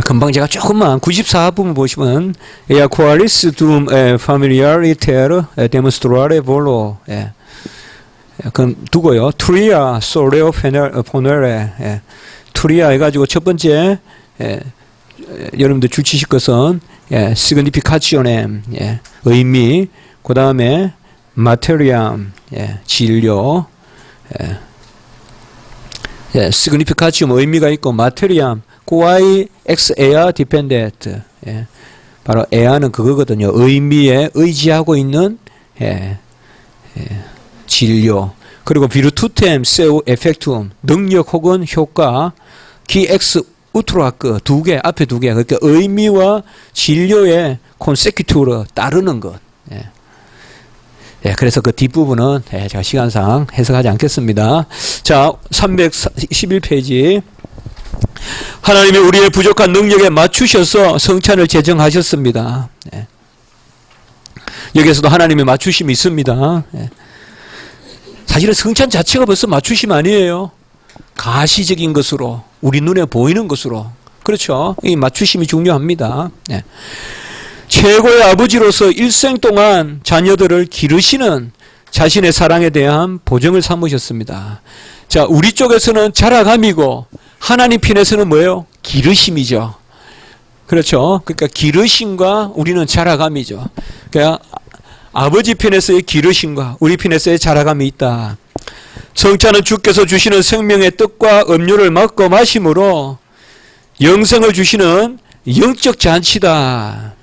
금방 제가 조금만 94부분 보시면 qualis dum familiariter demonstrare volo 그럼 두고요. Tria soleo ponere Tria 해가지고 첫 번째 여러분들 주치실 것은 significationem 의미, 그 다음에 materiam 진료, signification 의미가 있고 materiam quae ex ea dependent 바로 ea는 그거거든요. 의미에 의지하고 있는 진료. 그리고 virtutem seu effectum 능력 혹은 효과 qui ex utro hoc 두 개, 앞에 두 개. 그러니까 의미와 진료의 consecutive 따르는 것. 그래서 그 뒷부분은 제가 시간상 해석하지 않겠습니다. 자, 311페이지. 하나님이 우리의 부족한 능력에 맞추셔서 성찬을 제정하셨습니다. 여기에서도 하나님의 맞추심이 있습니다. 사실은 성찬 자체가 벌써 맞추심 아니에요. 가시적인 것으로, 우리 눈에 보이는 것으로. 그렇죠. 이 맞추심이 중요합니다. 최고의 아버지로서 일생 동안 자녀들을 기르시는 자신의 사랑에 대한 보증을 삼으셨습니다. 자, 우리 쪽에서는 자라감이고 하나님 편에서는 뭐예요? 기르심이죠. 그렇죠. 그러니까 기르심과 우리는 자라감이죠. 그러니까 아버지 편에서의 기르심과 우리 편에서의 자라감이 있다. 성찬은 주께서 주시는 생명의 떡과 음료를 먹고 마심으로 영생을 주시는 영적 잔치다.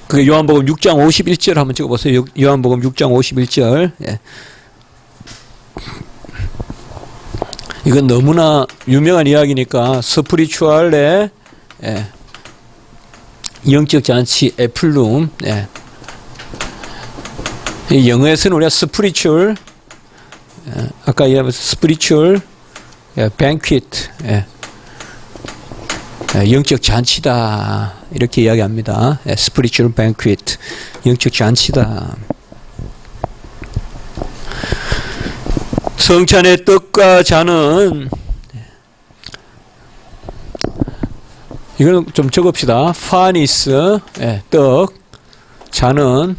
그 요한복음 6장 51절 한번 찍어보세요. 요한복음 6장 51절. 이건 너무나 유명한 이야기니까 스피리추얼의 영적 잔치 애플룸. 이 영어에서는 우리가 스피리추얼, 아까 얘기한 스피리추얼 뱅퀴트, 영적 잔치다 이렇게 이야기합니다. 스피리추얼 뱅퀴트, 영적 잔치다. 성찬의 떡과 잔은, 이걸 좀 적읍시다. 파니스, 떡, 잔은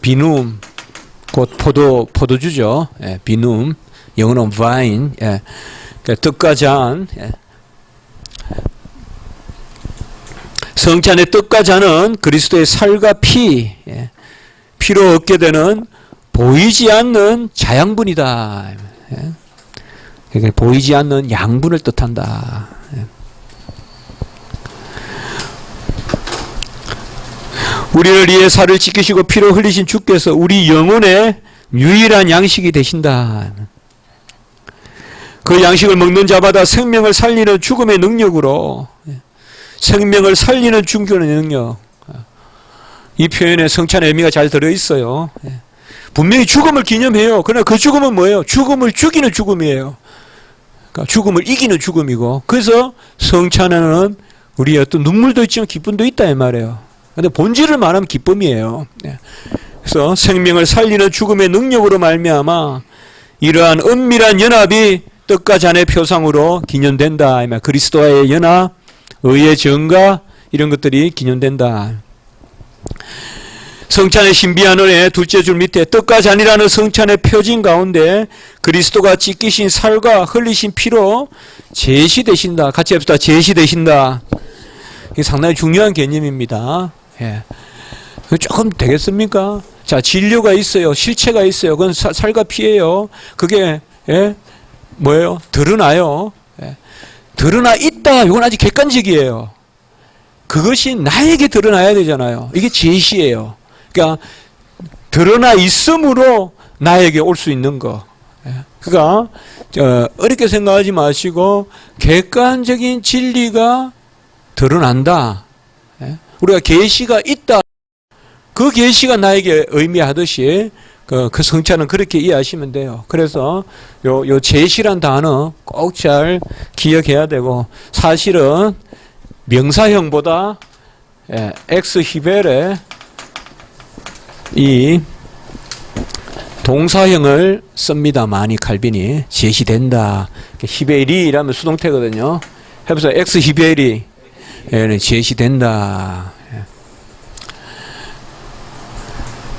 비눔, 곧 포도주죠. 비눔, 영어로는 와인. 떡과 잔. 성찬의 떡과 잔은 그리스도의 살과 피로 얻게 되는 보이지 않는 자양분이다. 그러니까 보이지 않는 양분을 뜻한다. 우리를 위해 살을 지키시고 피로 흘리신 주께서 우리 영혼의 유일한 양식이 되신다. 그 양식을 먹는 자마다 생명을 살리는 죽음의 능력으로, 생명을 살리는 죽음의 능력, 이 표현에 성찬의 의미가 잘 들어있어요. 분명히 죽음을 기념해요. 그러나 그 죽음은 뭐예요? 죽음을 죽이는 죽음이에요. 그러니까 죽음을 이기는 죽음이고, 그래서 성찬에는 우리의 어떤 눈물도 있지만 기쁨도 있다 이 말이에요. 근데 본질을 말하면 기쁨이에요. 그래서 생명을 살리는 죽음의 능력으로 말미암아 이러한 은밀한 연합이 떡과 잔의 표상으로 기념된다. 그리스도와의 연합, 의의 정가 이런 것들이 기념된다. 성찬의 신비한 은혜 둘째 줄 밑에 떡과 잔이라는 성찬의 표징 가운데 그리스도가 찢기신 살과 흘리신 피로 제시되신다. 같이 합시다. 제시되신다. 이게 상당히 중요한 개념입니다. 조금 되겠습니까? 자, 진료가 있어요. 실체가 있어요. 그건 살과 피예요. 그게 뭐예요? 드러나요. 드러나 있다. 이건 아직 객관적이에요. 그것이 나에게 드러나야 되잖아요. 이게 제시예요. 그러니까 드러나 있음으로 나에게 올 수 있는 거. 그러니까 어렵게 생각하지 마시고 객관적인 진리가 드러난다. 우리가 계시가 있다. 그 계시가 나에게 의미하듯이 그 성찬은 그렇게 이해하시면 돼요. 그래서 요 제시란 단어 꼭 잘 기억해야 되고, 사실은 명사형보다 엑스 히벨의 이 동사형을 씁니다. 많이 칼빈이 제시된다. 히벨이라면 수동태거든요. 해보세요. 엑스 히벨이 제시된다.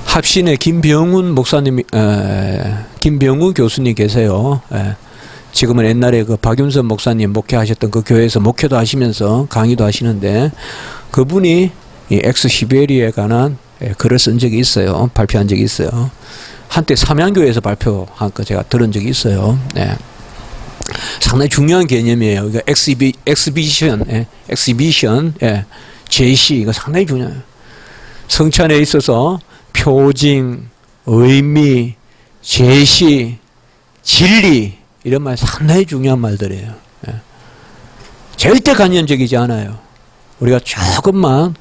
합신의 김병훈 목사님, 김병훈 교수님 계세요. 지금은 옛날에 그 박윤선 목사님 목회하셨던 그 교회에서 목회도 하시면서 강의도 하시는데, 그분이 이 엑스 히베리에 관한 글을 쓴 적이 있어요. 발표한 적이 있어요. 한때 삼양교회에서 발표한 거 제가 들은 적이 있어요. 상당히 중요한 개념이에요. 그러니까 엑스비션, 제시, 이거 상당히 중요해요. 성찬에 있어서 표징, 의미, 제시, 진리, 이런 말 상당히 중요한 말들이에요. 절대 관념적이지 않아요. 우리가 조금만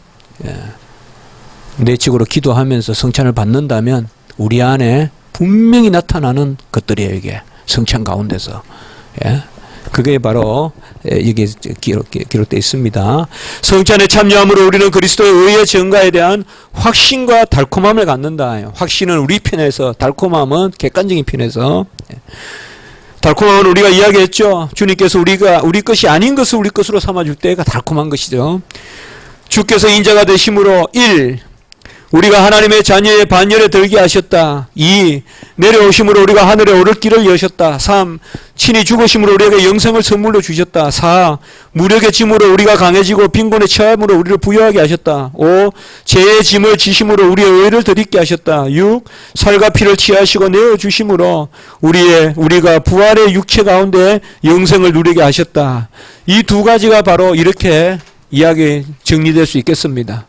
내적으로 기도하면서 성찬을 받는다면 우리 안에 분명히 나타나는 것들이에요. 이게 성찬 가운데서. 그게 바로 여기 기록되어 있습니다. 성찬에 참여함으로 우리는 그리스도의 의의 증거에 대한 확신과 달콤함을 갖는다. 확신은 우리 편에서, 달콤함은 객관적인 편에서. 달콤함은 우리가 이야기했죠. 주님께서 우리 것이 아닌 것을 우리 것으로 삼아줄 때가 달콤한 것이죠. 주께서 인자가 되심으로 1. 우리가 하나님의 자녀의 반열에 들게 하셨다. 2. 내려오심으로 우리가 하늘에 오를 길을 여셨다. 3. 친히 죽으심으로 우리에게 영생을 선물로 주셨다. 4. 무력의 짐으로 우리가 강해지고 빈곤의 체함으로 우리를 부유하게 하셨다. 5. 죄의 짐을 지심으로 우리의 의를 드리게 하셨다. 6. 살과 피를 취하시고 내어주심으로 우리가 부활의 육체 가운데 영생을 누리게 하셨다. 이 두 가지가 바로 이렇게 이야기 정리될 수 있겠습니다.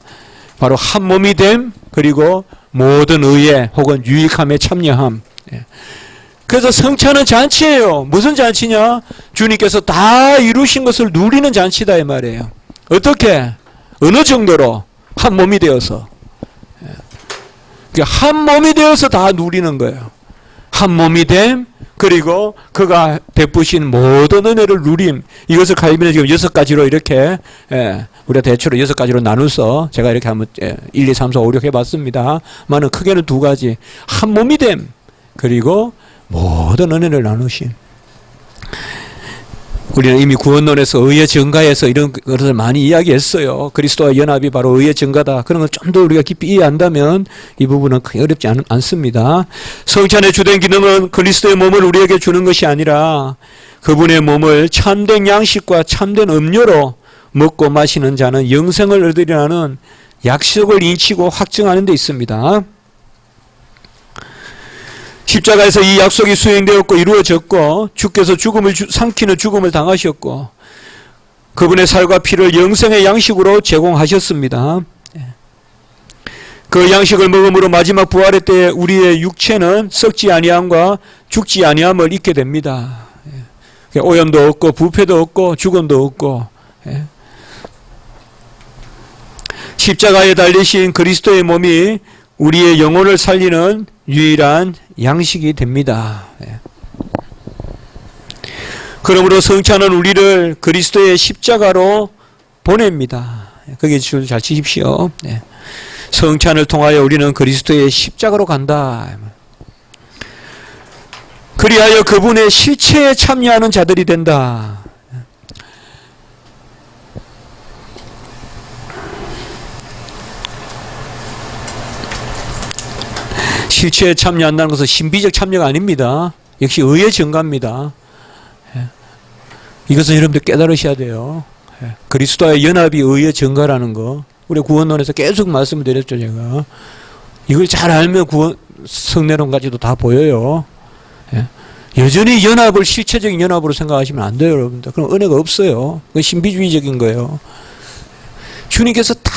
바로 한 몸이 됨, 그리고 모든 의에 혹은 유익함에 참여함. 그래서 성찬은 잔치예요. 무슨 잔치냐? 주님께서 다 이루신 것을 누리는 잔치다 이 말이에요. 어떻게? 어느 정도로? 한 몸이 되어서. 한 몸이 되어서 다 누리는 거예요. 한 몸이 됨, 그리고 그가 베푸신 모든 은혜를 누림. 이것을 갈비는 지금 6가지로 이렇게, 우리가 대체로 6가지로 나눠서 제가 이렇게 한번 1, 2, 3, 4, 5, 6 해봤습니다. 많은 크게는 2가지. 한 몸이 됨, 그리고 모든 은혜를 나누심. 우리는 이미 구원론에서 의의 증가에서 이런 것을 많이 이야기했어요. 그리스도와 연합이 바로 의의 증가다. 그런 걸 좀 더 우리가 깊이 이해한다면 이 부분은 크게 어렵지 않습니다. 성찬의 주된 기능은 그리스도의 몸을 우리에게 주는 것이 아니라 그분의 몸을 참된 양식과 참된 음료로 먹고 마시는 자는 영생을 얻으리라는 약속을 인치고 확증하는 데 있습니다. 십자가에서 이 약속이 수행되었고 이루어졌고 주께서 죽음을 삼키는 죽음을 당하셨고 그분의 살과 피를 영생의 양식으로 제공하셨습니다. 그 양식을 먹음으로 마지막 부활의 때에 우리의 육체는 썩지 아니함과 죽지 아니함을 잊게 됩니다. 오염도 없고 부패도 없고 죽음도 없고 십자가에 달리신 그리스도의 몸이 우리의 영혼을 살리는 유일한 양식이 됩니다. 그러므로 성찬은 우리를 그리스도의 십자가로 보냅니다. 거기에 줄 잘 치십시오. 성찬을 통하여 우리는 그리스도의 십자가로 간다. 그리하여 그분의 실체에 참여하는 자들이 된다. 실체에 참여한다는 것은 신비적 참여가 아닙니다. 역시 의의 증가입니다. 이것은 여러분들 깨달으셔야 돼요. 그리스도와의 연합이 의의 증가라는 거. 우리 구원론에서 계속 말씀을 드렸죠, 제가. 이걸 잘 알면 성례론까지도 다 보여요. 여전히 연합을 실체적인 연합으로 생각하시면 안 돼요, 여러분들. 그럼 은혜가 없어요. 그건 신비주의적인 거예요. 주님께서 다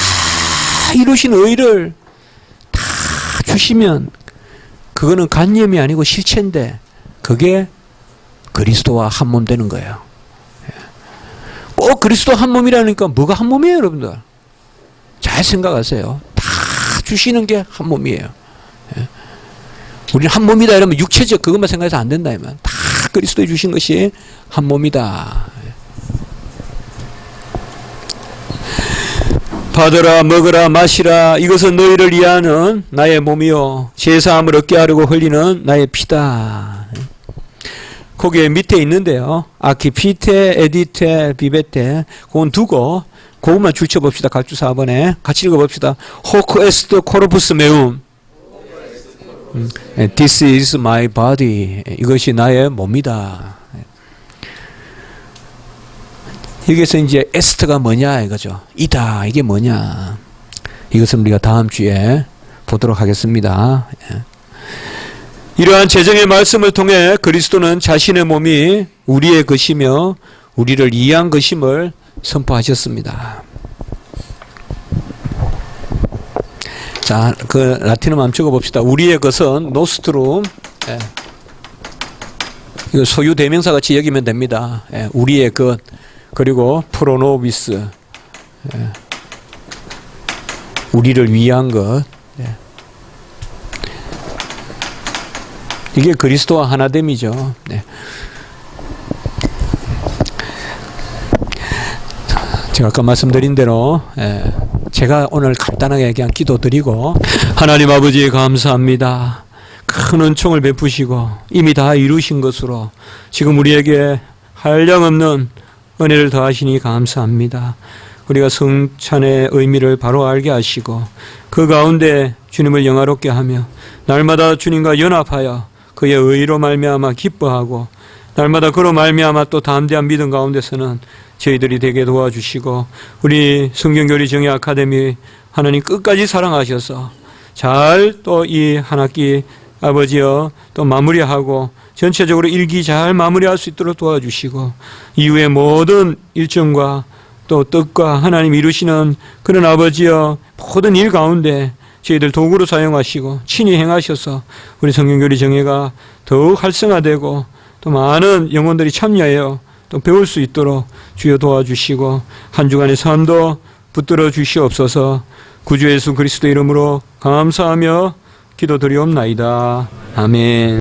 이루신 의를 다 주시면 그거는 관념이 아니고 실체인데 그게 그리스도와 한 몸 되는 거예요. 꼭 그리스도 한 몸이라니까 뭐가 한 몸이에요, 여러분들? 잘 생각하세요. 다 주시는 게 한 몸이에요. 우리는 한 몸이다 이러면 육체적 그것만 생각해서 안 된다 이면 다 그리스도에 주신 것이 한 몸이다. 받으라 먹으라 마시라 이것은 너희를 위하는 나의 몸이요 제사함을 얻게 하려고 흘리는 나의 피다. 거기에 밑에 있는데요. 아키피테 에디테 비베테 그건 두고 그것만 줄쳐봅시다. 각주 4번에 같이 읽어봅시다. 호크 에스트 코르푸스 메움 This is my body 이것이 나의 몸이다. 여기서 이제 에스트가 뭐냐 이거죠. 이다 이게 뭐냐. 이것은 우리가 다음 주에 보도록 하겠습니다. 이러한 재정의 말씀을 통해 그리스도는 자신의 몸이 우리의 것이며 우리를 위한 것임을 선포하셨습니다. 자, 그 라틴어 한번 적어봅시다. 우리의 것은 노스트룸. 이거 소유 대명사 같이 여기면 됩니다. 우리의 것. 그리고 프로노비스. 우리를 위한 것. 이게 그리스도와 하나됨이죠. 제가 아까 말씀드린 대로 제가 오늘 간단하게 그냥 기도드리고 하나님 아버지 감사합니다. 큰 은총을 베푸시고 이미 다 이루신 것으로 지금 우리에게 한량없는 은혜를 더하시니 감사합니다. 우리가 성찬의 의미를 바로 알게 하시고 그 가운데 주님을 영화롭게 하며 날마다 주님과 연합하여 그의 의로 말미암아 기뻐하고 날마다 그로 말미암아 또 담대한 믿음 가운데서는 저희들이 되게 도와주시고 우리 성경교리 정의 아카데미 하나님 끝까지 사랑하셔서 잘 또 이 한 학기 아버지여 또 마무리하고 전체적으로 일기 잘 마무리할 수 있도록 도와주시고 이후의 모든 일정과 또 뜻과 하나님 이루시는 그런 아버지여 모든 일 가운데 저희들 도구로 사용하시고 친히 행하셔서 우리 성경교리 정예가 더욱 활성화되고 또 많은 영혼들이 참여해요. 또 배울 수 있도록 주여 도와주시고 한 주간의 삶도 붙들어 주시옵소서. 구주 예수 그리스도 이름으로 감사하며 기도드리옵나이다. 아멘.